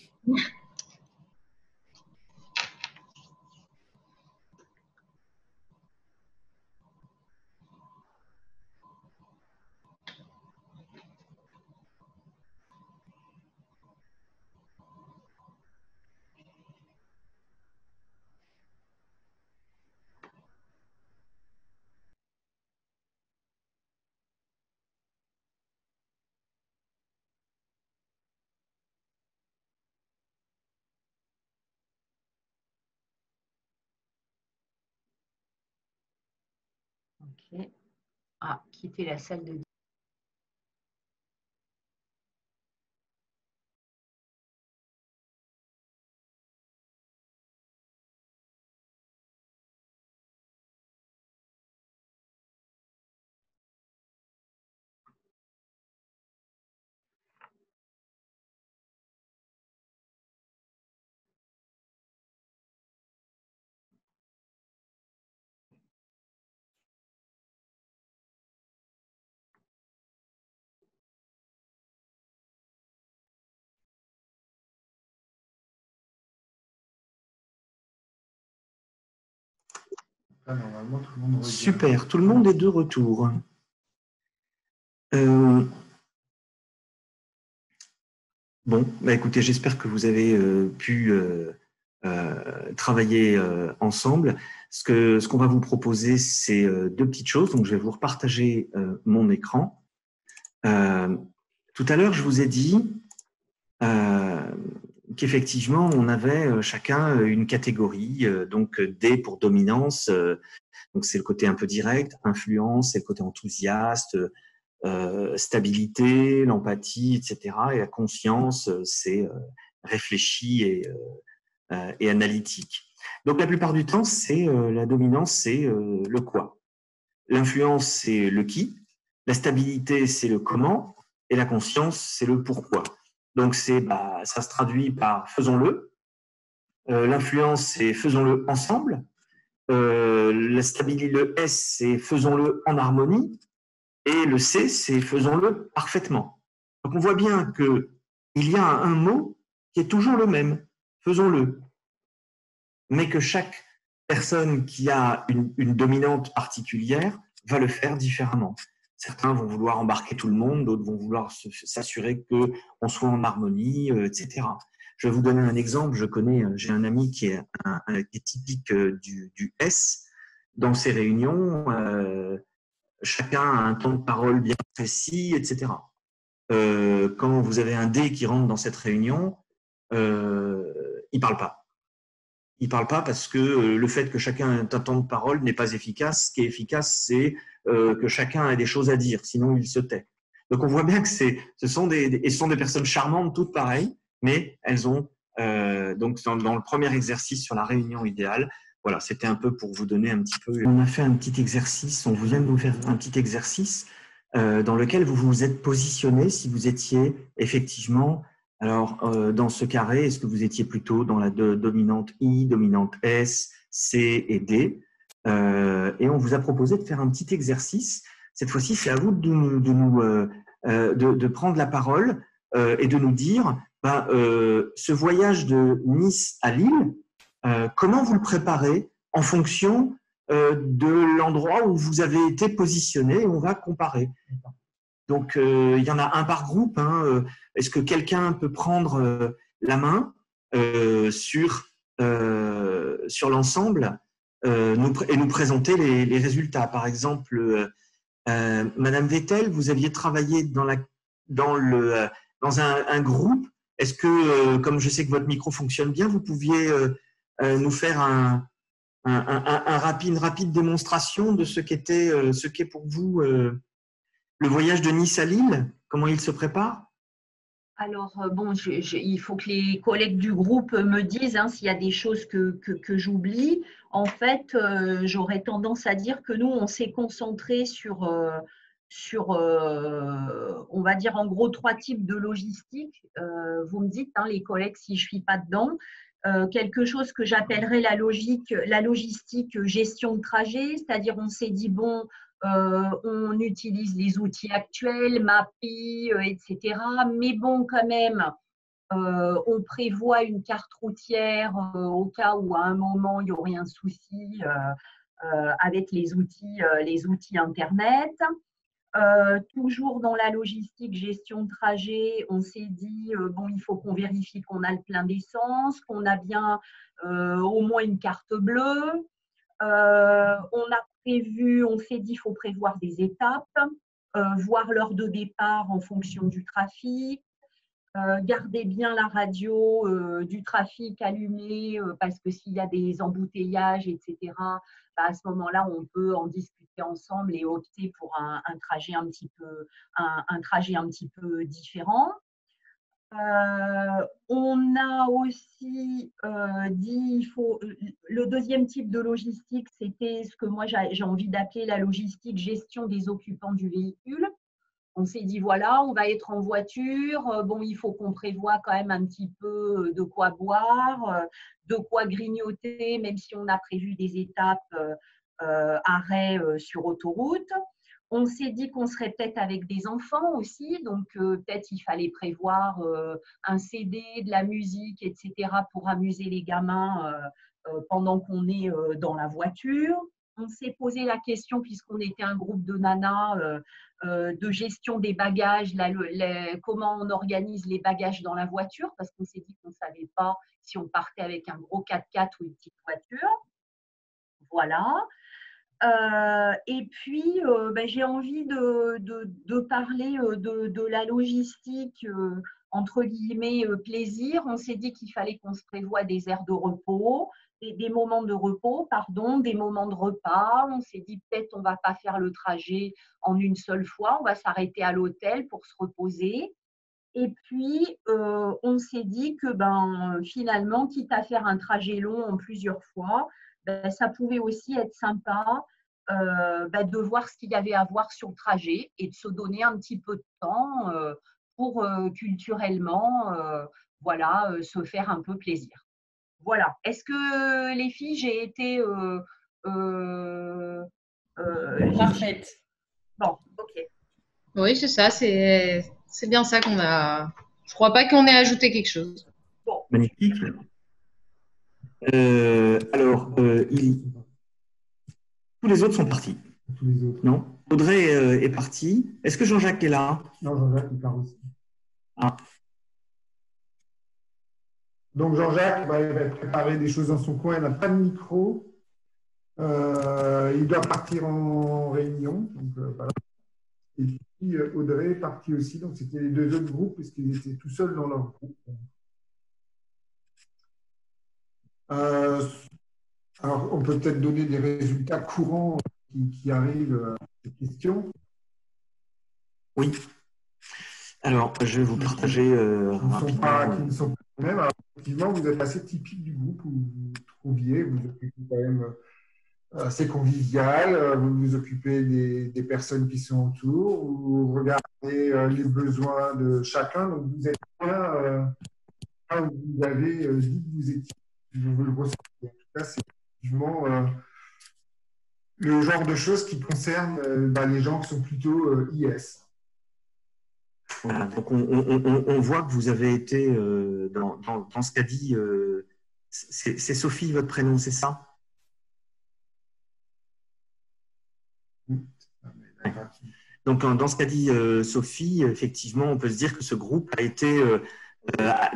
Ok. Ah, quitter la salle de Normalement, tout le monde regarde. Super, tout le monde est de retour. Bon, écoutez, j'espère que vous avez pu travailler ensemble. Ce qu'on va vous proposer, c'est 2 petites choses. Donc, je vais vous repartager mon écran. Tout à l'heure, je vous ai dit, qu'effectivement, on avait chacun une catégorie, donc D pour dominance, donc c'est le côté un peu direct, influence, c'est le côté enthousiaste, stabilité, l'empathie, etc. Et la conscience, c'est réfléchi et analytique. Donc la plupart du temps, c'est la dominance, c'est le quoi. L'influence, c'est le qui. La stabilité, c'est le comment. Et la conscience, c'est le pourquoi. Donc ça se traduit par faisons-le. L'influence, c'est faisons-le ensemble. La stabilité, le S, c'est faisons-le en harmonie. Et le C, c'est faisons-le parfaitement. Donc on voit bien qu'il y a un mot qui est toujours le même, faisons-le. Mais que chaque personne qui a une dominante particulière va le faire différemment. Certains vont vouloir embarquer tout le monde, d'autres vont vouloir s'assurer qu'on soit en harmonie, etc. Je vais vous donner un exemple. J'ai un ami qui est typique du S. Dans ces réunions, chacun a un temps de parole bien précis, etc. Quand vous avez un D qui rentre dans cette réunion, il ne parle pas. Il ne parle pas parce que le fait que chacun ait un temps de parole n'est pas efficace. Ce qui est efficace, c'est que chacun ait des choses à dire, sinon il se tait. Donc on voit bien que ce sont des personnes charmantes, toutes pareilles, mais elles ont, donc dans le premier exercice sur la réunion idéale, voilà, c'était un peu pour vous donner un petit peu… On a fait un petit exercice, on vient de vous faire un petit exercice dans lequel vous vous êtes positionné si vous étiez effectivement… Alors, dans ce carré, est-ce que vous étiez plutôt dans la dominante I, dominante S, C et D et on vous a proposé de faire un petit exercice. Cette fois-ci, c'est à vous de prendre la parole et de nous dire ce voyage de Nice à Lille, comment vous le préparez en fonction de l'endroit où vous avez été positionné et on va comparer. Donc, il y en a un par groupe. Est-ce que quelqu'un peut prendre la main sur l'ensemble et nous présenter les résultats? Par exemple, Madame Vettel, vous aviez travaillé dans un groupe. Est-ce que, comme je sais que votre micro fonctionne bien, vous pouviez nous faire une rapide démonstration de ce qu'est pour vous le voyage de Nice à Lille, comment il se prépare? Alors, bon, il faut que les collègues du groupe me disent s'il y a des choses que j'oublie. En fait, j'aurais tendance à dire que nous, on s'est concentré sur on va dire en gros 3 types de logistique. Vous me dites, les collègues, si je ne suis pas dedans. Quelque chose que j'appellerais la logistique gestion de trajet, c'est-à-dire on s'est dit, bon, on utilise les outils actuels, Mappy, etc. Mais bon, quand même, on prévoit une carte routière au cas où à un moment il y aurait un souci avec les outils Internet. Toujours dans la logistique gestion de trajet, on s'est dit bon, il faut qu'on vérifie qu'on a le plein d'essence, qu'on a bien au moins une carte bleue. On s'est dit il faut prévoir des étapes, voir l'heure de départ en fonction du trafic, garder bien la radio du trafic allumée parce que s'il y a des embouteillages, etc., à ce moment-là, on peut en discuter ensemble et opter pour un trajet un petit peu différent. On a aussi dit le deuxième type de logistique, c'était ce que moi j'ai envie d'appeler la logistique gestion des occupants du véhicule. On s'est dit, voilà, on va être en voiture. Bon, il faut qu'on prévoie quand même un petit peu de quoi boire, de quoi grignoter, même si on a prévu des étapes arrêt sur autoroute. On s'est dit qu'on serait peut-être avec des enfants aussi, donc peut-être il fallait prévoir un CD, de la musique, etc. pour amuser les gamins pendant qu'on est dans la voiture. On s'est posé la question, puisqu'on était un groupe de nanas, de gestion des bagages, comment on organise les bagages dans la voiture, parce qu'on s'est dit qu'on ne savait pas si on partait avec un gros 4x4 ou une petite voiture. Voilà. Et puis, j'ai envie de parler de la logistique entre guillemets, plaisir. On s'est dit qu'il fallait qu'on se prévoie des aires de repos, des moments de repos, pardon, des moments de repas. On s'est dit peut-être on ne va pas faire le trajet en une seule fois, on va s'arrêter à l'hôtel pour se reposer. Et puis, on s'est dit que finalement, quitte à faire un trajet long en plusieurs fois, ça pouvait aussi être sympa de voir ce qu'il y avait à voir sur le trajet et de se donner un petit peu de temps pour culturellement se faire un peu plaisir. Voilà. Est-ce que les filles, j'ai été parfaite? Bon, ok. Oui, c'est ça, c'est bien ça qu'on a. Je crois pas qu'on ait ajouté quelque chose. Bon. Magnifique. Alors, tous les autres sont partis. Tous les autres. Non? Audrey est partie. Est-ce que Jean-Jacques est là? Non, Jean-Jacques, il part aussi. Ah. Donc Jean-Jacques, il va préparer des choses dans son coin, il n'a pas de micro. Il doit partir en réunion. Donc, voilà. Et puis Audrey est partie aussi, donc c'était les deux autres groupes, parce qu'ils étaient tout seuls dans leur groupe. Alors, on peut peut-être donner des résultats courants qui arrivent à ces questions. Oui. Alors, je vais vous partager rapidement. Qui ne sont pas les mêmes. Alors, effectivement, vous êtes assez typique du groupe où vous vous trouviez. Vous occupez quand même assez convivial. Vous vous occupez des personnes qui sont autour. Vous regardez les besoins de chacun. Donc, vous êtes bien où vous avez dit que vous étiez. Vous le ressentez. En tout cas, c'est effectivement le genre de choses qui concernent les gens qui sont plutôt IS. Voilà, donc on voit que vous avez été dans ce qu'a dit, c'est Sophie votre prénom, c'est ça? Donc dans ce qu'a dit Sophie, effectivement, on peut se dire que ce groupe a été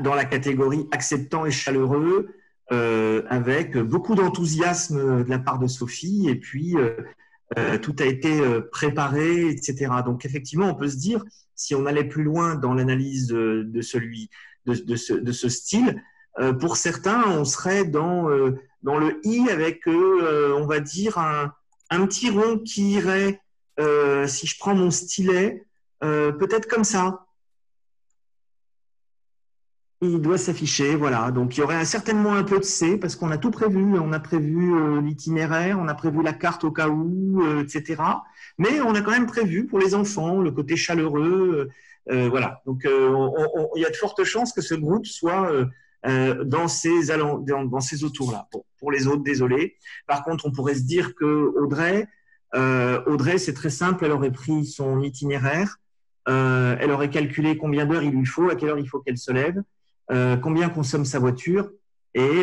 dans la catégorie acceptant et chaleureux, avec beaucoup d'enthousiasme de la part de Sophie, et puis tout a été préparé, etc. Donc effectivement, on peut se dire, si on allait plus loin dans l'analyse de ce style, pour certains, on serait dans le I avec, on va dire, un petit rond qui irait, si je prends mon stylet, peut-être comme ça. Il doit s'afficher, voilà. Donc, il y aurait certainement un peu de C parce qu'on a tout prévu. On a prévu l'itinéraire, on a prévu la carte au cas où, etc. Mais on a quand même prévu pour les enfants le côté chaleureux. Voilà. Donc, il y a de fortes chances que ce groupe soit dans ces autours-là. Bon, pour les autres, désolé. Par contre, on pourrait se dire que Audrey, c'est très simple. Elle aurait pris son itinéraire. Elle aurait calculé combien d'heures il lui faut, à quelle heure il faut qu'elle se lève. Combien consomme sa voiture et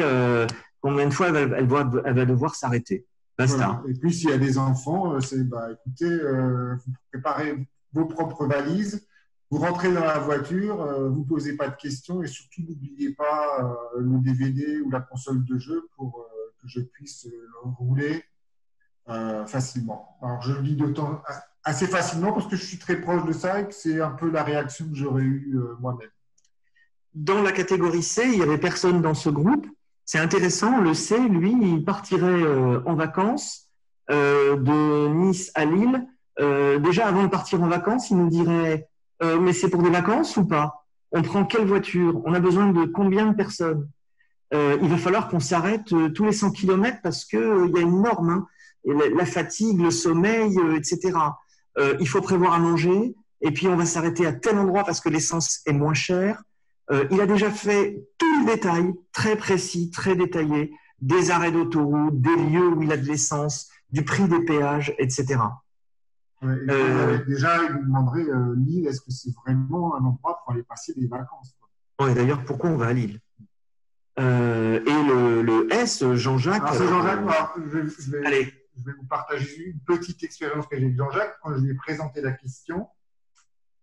combien de fois elle va devoir s'arrêter. Basta. Voilà. Et puis, s'il y a des enfants, c'est écoutez, vous préparez vos propres valises, vous rentrez dans la voiture, vous ne posez pas de questions et surtout, n'oubliez pas le DVD ou la console de jeu pour que je puisse le rouler facilement. Alors, je le dis d'autant assez facilement parce que je suis très proche de ça et que c'est un peu la réaction que j'aurais eue moi-même. Dans la catégorie C, il n'y avait personne dans ce groupe. C'est intéressant. Le C, lui, il partirait en vacances de Nice à Lille. Déjà, avant de partir en vacances, il nous dirait mais c'est pour des vacances ou pas? On prend quelle voiture? On a besoin de combien de personnes? Il va falloir qu'on s'arrête tous les 100 km parce qu'il y a une norme, hein, la fatigue, le sommeil, etc. Il faut prévoir à manger et puis on va s'arrêter à tel endroit parce que l'essence est moins chère. Il a déjà fait tout le détail, très précis, très détaillé, des arrêts d'autoroute, des lieux où il a de l'essence, du prix des péages, etc. Ouais, déjà, il nous demanderait Lille, est-ce que c'est vraiment un endroit pour aller passer des vacances? Ouais, d'ailleurs, pourquoi on va à Lille? Et le S, Jean-Jacques. Alors, c'est Jean-Jacques, je vais vous partager une petite expérience que j'ai avec Jean-Jacques. Quand je lui ai présenté la question,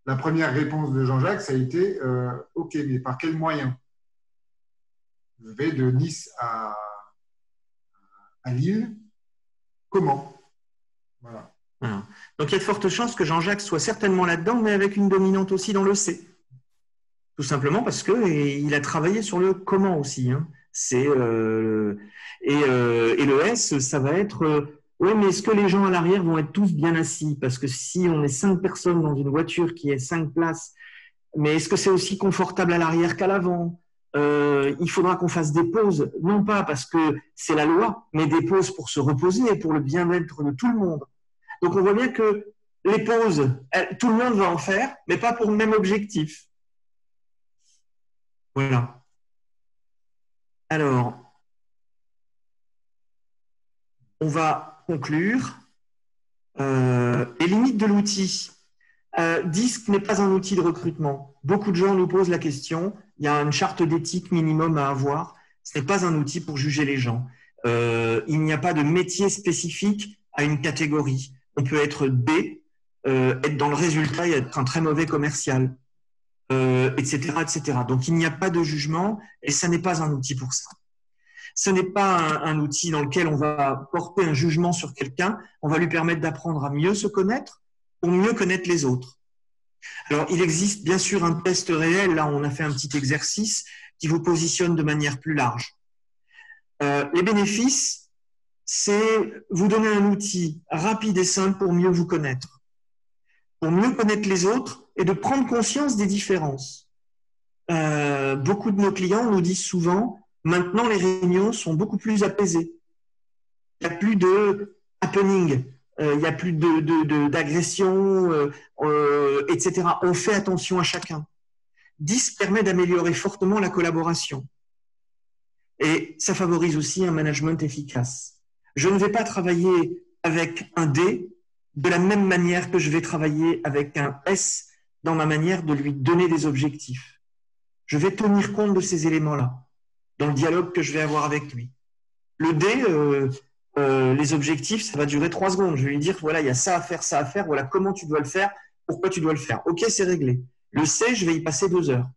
la première réponse de Jean-Jacques, ça a été OK, mais par quels moyens? Je vais de Nice à Lille. Comment? Voilà. Voilà. Donc, il y a de fortes chances que Jean-Jacques soit certainement là-dedans, mais avec une dominante aussi dans le C. tout simplement parce qu'il a travaillé sur le comment aussi. Hein. Et le S, ça va être oui, mais est-ce que les gens à l'arrière vont être tous bien assis? Parce que si on est 5 personnes dans une voiture qui est 5 places, mais est-ce que c'est aussi confortable à l'arrière qu'à l'avant? Il faudra qu'on fasse des pauses, non pas parce que c'est la loi, mais des pauses pour se reposer et pour le bien-être de tout le monde. Donc on voit bien que les pauses, tout le monde va en faire, mais pas pour le même objectif. Voilà. Alors, on va conclure. Les limites de l'outil. DISC n'est pas un outil de recrutement. Beaucoup de gens nous posent la question. Il y a une charte d'éthique minimum à avoir. Ce n'est pas un outil pour juger les gens. Il n'y a pas de métier spécifique à une catégorie. On peut être B, être dans le résultat et être un très mauvais commercial, etc., etc. Donc, il n'y a pas de jugement et ça n'est pas un outil pour ça. Ce n'est pas un outil dans lequel on va porter un jugement sur quelqu'un. On va lui permettre d'apprendre à mieux se connaître pour mieux connaître les autres. Alors, il existe bien sûr un test réel. Là, on a fait un petit exercice qui vous positionne de manière plus large. Les bénéfices, c'est vous donner un outil rapide et simple pour mieux vous connaître, pour mieux connaître les autres et de prendre conscience des différences. Beaucoup de nos clients nous disent souvent maintenant, les réunions sont beaucoup plus apaisées. Il n'y a plus de happening, il n'y a plus d'agression, etc. On fait attention à chacun. DISC permet d'améliorer fortement la collaboration. Et ça favorise aussi un management efficace. Je ne vais pas travailler avec un D de la même manière que je vais travailler avec un S dans ma manière de lui donner des objectifs. Je vais tenir compte de ces éléments-là dans le dialogue que je vais avoir avec lui. Le D, les objectifs, ça va durer 3 secondes. Je vais lui dire, voilà, il y a ça à faire, voilà comment tu dois le faire, pourquoi tu dois le faire. Ok, c'est réglé. Le C, je vais y passer 2 heures.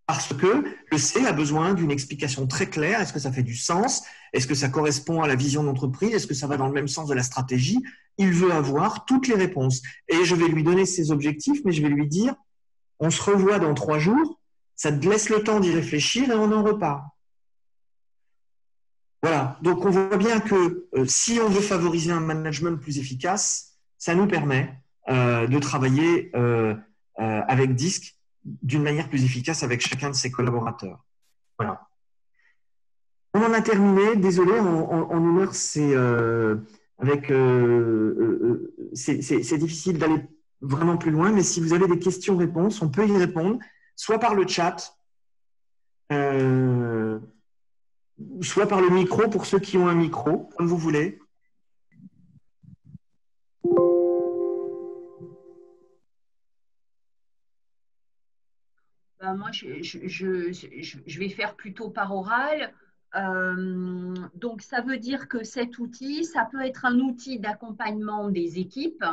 Parce que le C a besoin d'une explication très claire. Est-ce que ça fait du sens? Est-ce que ça correspond à la vision d'entreprise? Est-ce que ça va dans le même sens de la stratégie? Il veut avoir toutes les réponses. Et je vais lui donner ses objectifs, mais je vais lui dire, on se revoit dans 3 jours, ça te laisse le temps d'y réfléchir et on en repart. Voilà, donc on voit bien que si on veut favoriser un management plus efficace, ça nous permet de travailler avec DISC d'une manière plus efficace avec chacun de ses collaborateurs. Voilà. On en a terminé, désolé, en une heure, c'est difficile d'aller vraiment plus loin, mais si vous avez des questions-réponses, on peut y répondre, soit par le chat, soit par le micro pour ceux qui ont un micro, comme vous voulez. Moi, je vais faire plutôt par oral. Donc, ça veut dire que cet outil, ça peut être un outil d'accompagnement des équipes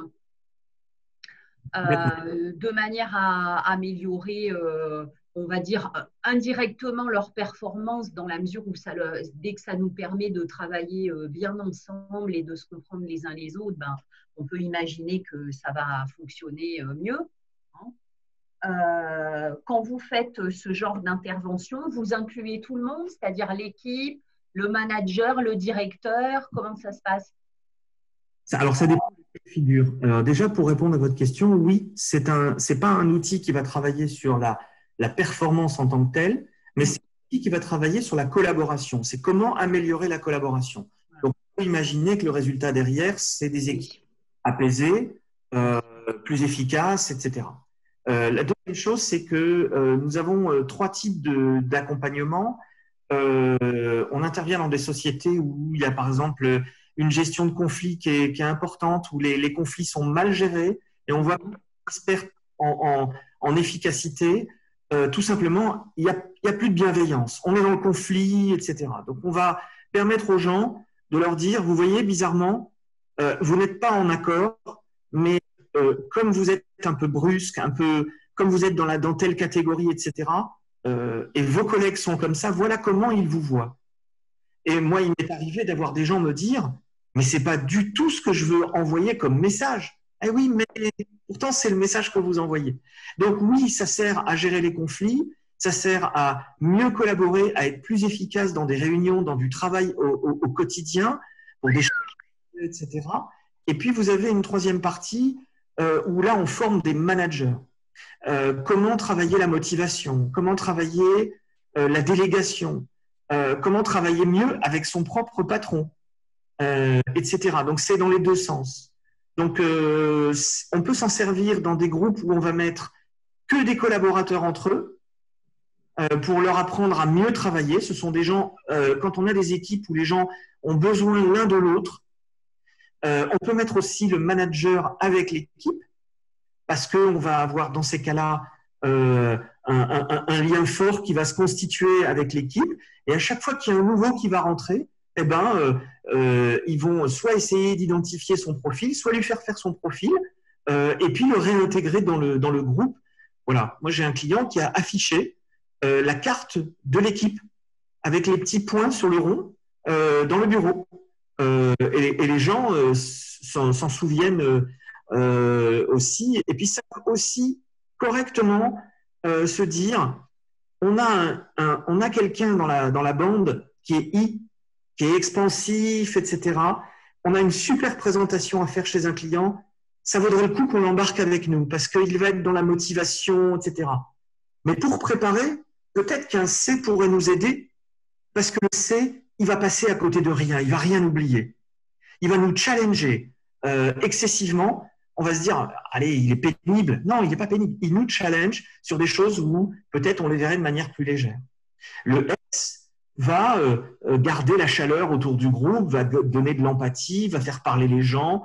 de manière à améliorer, on va dire, indirectement leur performance dans la mesure où dès que ça nous permet de travailler bien ensemble et de se comprendre les uns les autres, on peut imaginer que ça va fonctionner mieux. Quand vous faites ce genre d'intervention, vous incluez tout le monde, c'est-à-dire l'équipe, le manager, le directeur, comment ça se passe? Alors, ça dépend des figures. Alors, déjà, pour répondre à votre question, oui, c'est pas un outil qui va travailler sur la performance en tant que telle, mais c'est un outil qui va travailler sur la collaboration. C'est comment améliorer la collaboration. Donc, on peut imaginer que le résultat derrière, c'est des équipes apaisées, plus efficaces, etc. La deuxième chose, c'est que nous avons 3 types d'accompagnement. On intervient dans des sociétés où il y a par exemple une gestion de conflits qui est importante, où les conflits sont mal gérés, et on voit qu'on expert en efficacité. Tout simplement, il n'y a plus de bienveillance. On est dans le conflit, etc. Donc, on va permettre aux gens de leur dire, vous voyez, bizarrement, vous n'êtes pas en accord, mais comme vous êtes un peu brusque, un peu comme vous êtes dans telle catégorie, etc., et vos collègues sont comme ça, voilà comment ils vous voient. Et moi, il m'est arrivé d'avoir des gens me dire, mais ce n'est pas du tout ce que je veux envoyer comme message. Eh oui, mais pourtant, c'est le message que vous envoyez. Donc oui, ça sert à gérer les conflits, ça sert à mieux collaborer, à être plus efficace dans des réunions, dans du travail au quotidien, pour des choses, etc. Et puis, vous avez une troisième partie où là, on forme des managers. Comment travailler la motivation, comment travailler la délégation, comment travailler mieux avec son propre patron, etc. Donc, c'est dans les deux sens. Donc, on peut s'en servir dans des groupes où on va mettre que des collaborateurs entre eux pour leur apprendre à mieux travailler. Ce sont des gens, quand on a des équipes où les gens ont besoin l'un de l'autre, on peut mettre aussi le manager avec l'équipe parce qu'on va avoir dans ces cas-là un lien fort qui va se constituer avec l'équipe. Et à chaque fois qu'il y a un nouveau qui va rentrer, eh ben, ils vont soit essayer d'identifier son profil, soit lui faire son profil, et puis le réintégrer dans le groupe. Voilà. Moi, j'ai un client qui a affiché la carte de l'équipe avec les petits points sur le rond dans le bureau. Et les gens s'en souviennent aussi. Et puis, ça peut aussi correctement se dire, on a quelqu'un dans la bande qui est qui est expansif, etc. On a une super présentation à faire chez un client. Ça vaudrait le coup qu'on l'embarque avec nous parce qu'il va être dans la motivation, etc. Mais pour préparer, peut-être qu'un C pourrait nous aider parce que le C, il va passer à côté de rien, il va rien oublier. Il va nous challenger excessivement. On va se dire, allez, il est pénible. Non, il n'est pas pénible. Il nous challenge sur des choses où peut-être on les verrait de manière plus légère. Le S va garder la chaleur autour du groupe, va donner de l'empathie, va faire parler les gens,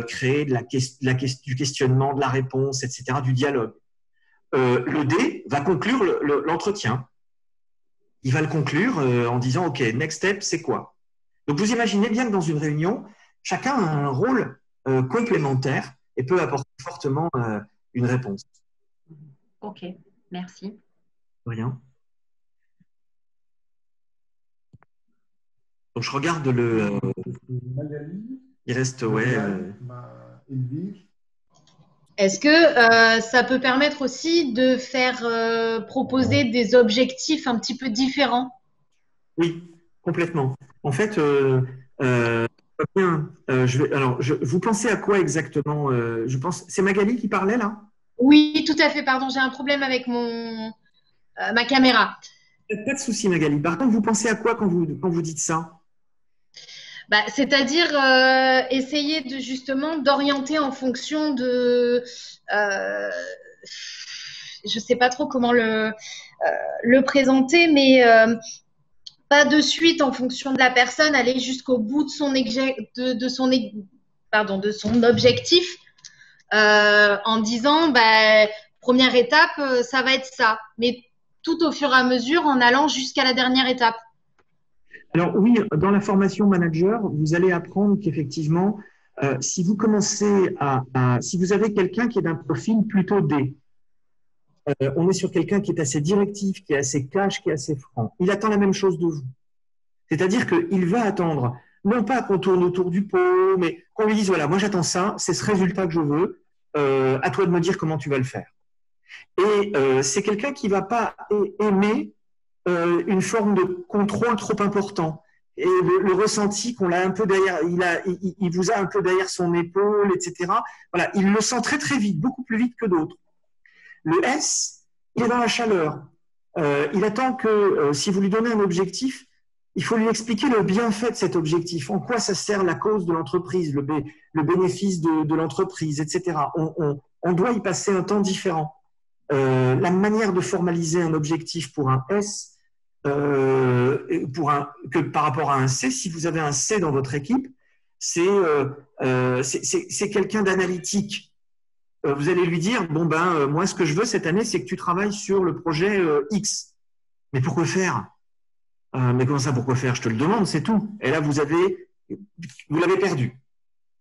créer du questionnement, de la réponse, etc., du dialogue. Le D va conclure l'entretien. Il va le conclure en disant, OK, next step, c'est quoi? Donc, vous imaginez bien que dans une réunion, chacun a un rôle complémentaire et peut apporter fortement une réponse. OK, merci. Rien. Donc, je regarde Magali, il reste, Edwige. Est-ce que ça peut permettre aussi de faire proposer des objectifs un petit peu différents? Oui, complètement. En fait, vous pensez à quoi exactement? Je pense, c'est Magali qui parlait là? Oui, tout à fait. Pardon, j'ai un problème avec ma caméra. Pas de souci, Magali. Par contre, vous pensez à quoi quand vous dites ça? C'est-à-dire essayer de justement d'orienter en fonction de, je ne sais pas trop comment le présenter, mais pas de suite en fonction de la personne, aller jusqu'au bout de son objectif en disant première étape, ça va être ça, mais tout au fur et à mesure en allant jusqu'à la dernière étape. Alors oui, dans la formation manager, vous allez apprendre qu'effectivement, si vous commencez si vous avez quelqu'un qui est d'un profil plutôt D, on est sur quelqu'un qui est assez directif, qui est assez cash, qui est assez franc. Il attend la même chose de vous. C'est-à-dire qu'il va attendre, non pas qu'on tourne autour du pot, mais qu'on lui dise, voilà, moi j'attends ça, c'est ce résultat que je veux, à toi de me dire comment tu vas le faire. Et c'est quelqu'un qui ne va pas aimer une forme de contrôle trop important. Et le ressenti qu'on l'a un peu derrière, il vous a un peu derrière son épaule, etc. Voilà, il le sent très très vite, beaucoup plus vite que d'autres. Le S, il est dans la chaleur. Il attend que si vous lui donnez un objectif, il faut lui expliquer le bienfait de cet objectif, en quoi ça sert la cause de l'entreprise, le bénéfice de l'entreprise, etc. On doit y passer un temps différent. La manière de formaliser un objectif pour un S, que par rapport à un C, si vous avez un C dans votre équipe, c'est quelqu'un d'analytique. Vous allez lui dire, moi, ce que je veux cette année, c'est que tu travailles sur le projet X. Mais pourquoi faire? Mais comment ça, pourquoi faire? Je te le demande, c'est tout. Et là, vous l'avez perdu.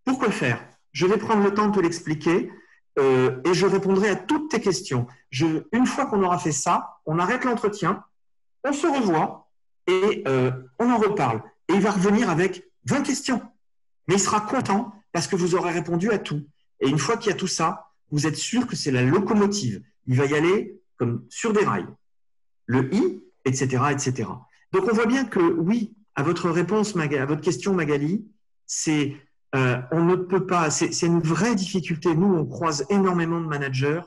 Pourquoi faire? Je vais prendre le temps de te l'expliquer et je répondrai à toutes tes questions. Une fois qu'on aura fait ça, on arrête l'entretien, on se revoit et on en reparle. Et il va revenir avec 20 questions. Mais il sera content parce que vous aurez répondu à tout. Et une fois qu'il y a tout ça, vous êtes sûr que c'est la locomotive. Il va y aller comme sur des rails. Le I, etc., etc. Donc, on voit bien que, oui, à votre réponse, à votre question, Magali, c'est on ne peut pas, c'est une vraie difficulté. Nous, on croise énormément de managers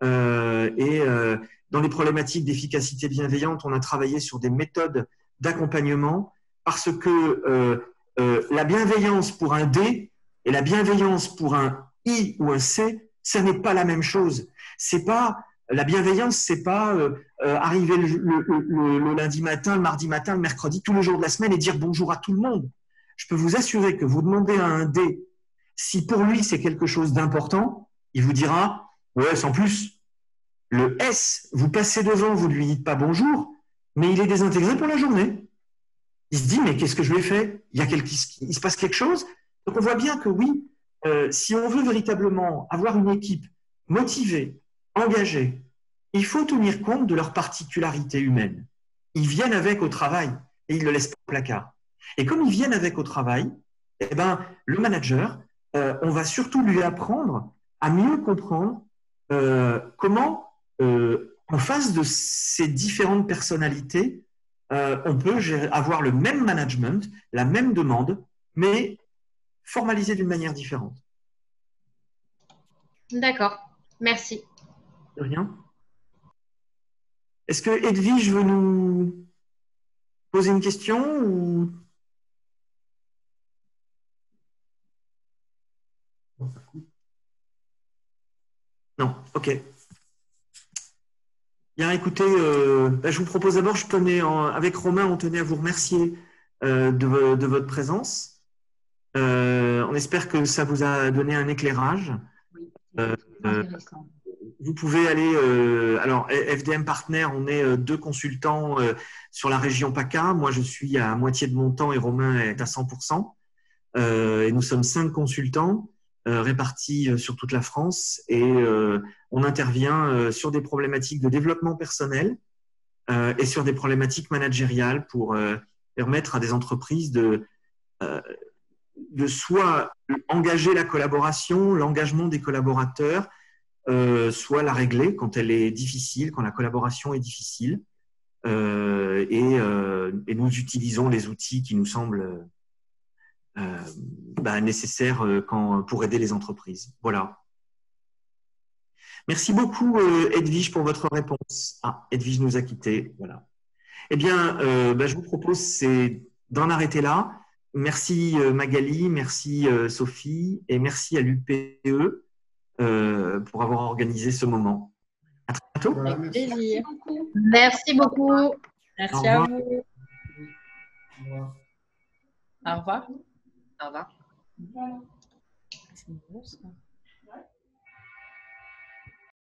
dans les problématiques d'efficacité bienveillante, on a travaillé sur des méthodes d'accompagnement parce que la bienveillance pour un D et la bienveillance pour un I ou un C, ça n'est pas la même chose. C'est pas la bienveillance, c'est pas arriver le lundi matin, le mardi matin, le mercredi, tous les jours de la semaine et dire bonjour à tout le monde. Je peux vous assurer que vous demandez à un D si pour lui c'est quelque chose d'important, il vous dira ouais, sans plus. Le S, vous passez devant, vous ne lui dites pas bonjour, mais il est désintégré pour la journée. Il se dit mais qu'est-ce que je lui ai fait? Il se passe quelque chose. Donc on voit bien que oui, si on veut véritablement avoir une équipe motivée, engagée, il faut tenir compte de leurs particularités humaines. Ils viennent avec au travail et ils ne le laissent pas au placard. Et comme ils viennent avec au travail, eh ben, le manager, on va surtout lui apprendre à mieux comprendre comment, en face de ces différentes personnalités, on peut avoir le même management, la même demande, mais formalisé d'une manière différente. D'accord, merci. De rien. Est-ce que Edwige veut nous poser une question ou... Non, ok. Bien, écoutez, je vous propose d'abord, avec Romain, on tenait à vous remercier de votre présence. On espère que ça vous a donné un éclairage. Oui, c'est intéressant. Vous pouvez aller, alors FDM Partner, on est 2 consultants sur la région PACA. Moi, je suis à moitié de mon temps et Romain est à 100%. Et nous sommes 5 consultants répartis sur toute la France et on intervient sur des problématiques de développement personnel et sur des problématiques managériales pour permettre à des entreprises de soit engager la collaboration, l'engagement des collaborateurs, soit la régler quand elle est difficile, quand la collaboration est difficile. Et nous utilisons les outils qui nous semblent nécessaires pour aider les entreprises. Voilà. Merci beaucoup, Edwige, pour votre réponse. Ah, Edwige nous a quittés. Voilà. Eh bien, je vous propose d'en arrêter là. Merci Magali, merci Sophie et merci à l'UPE pour avoir organisé ce moment. À très bientôt. Voilà, Avec merci. plaisir. Merci beaucoup. Merci à vous. Au revoir. Au revoir. Au revoir. C'est beau, ça.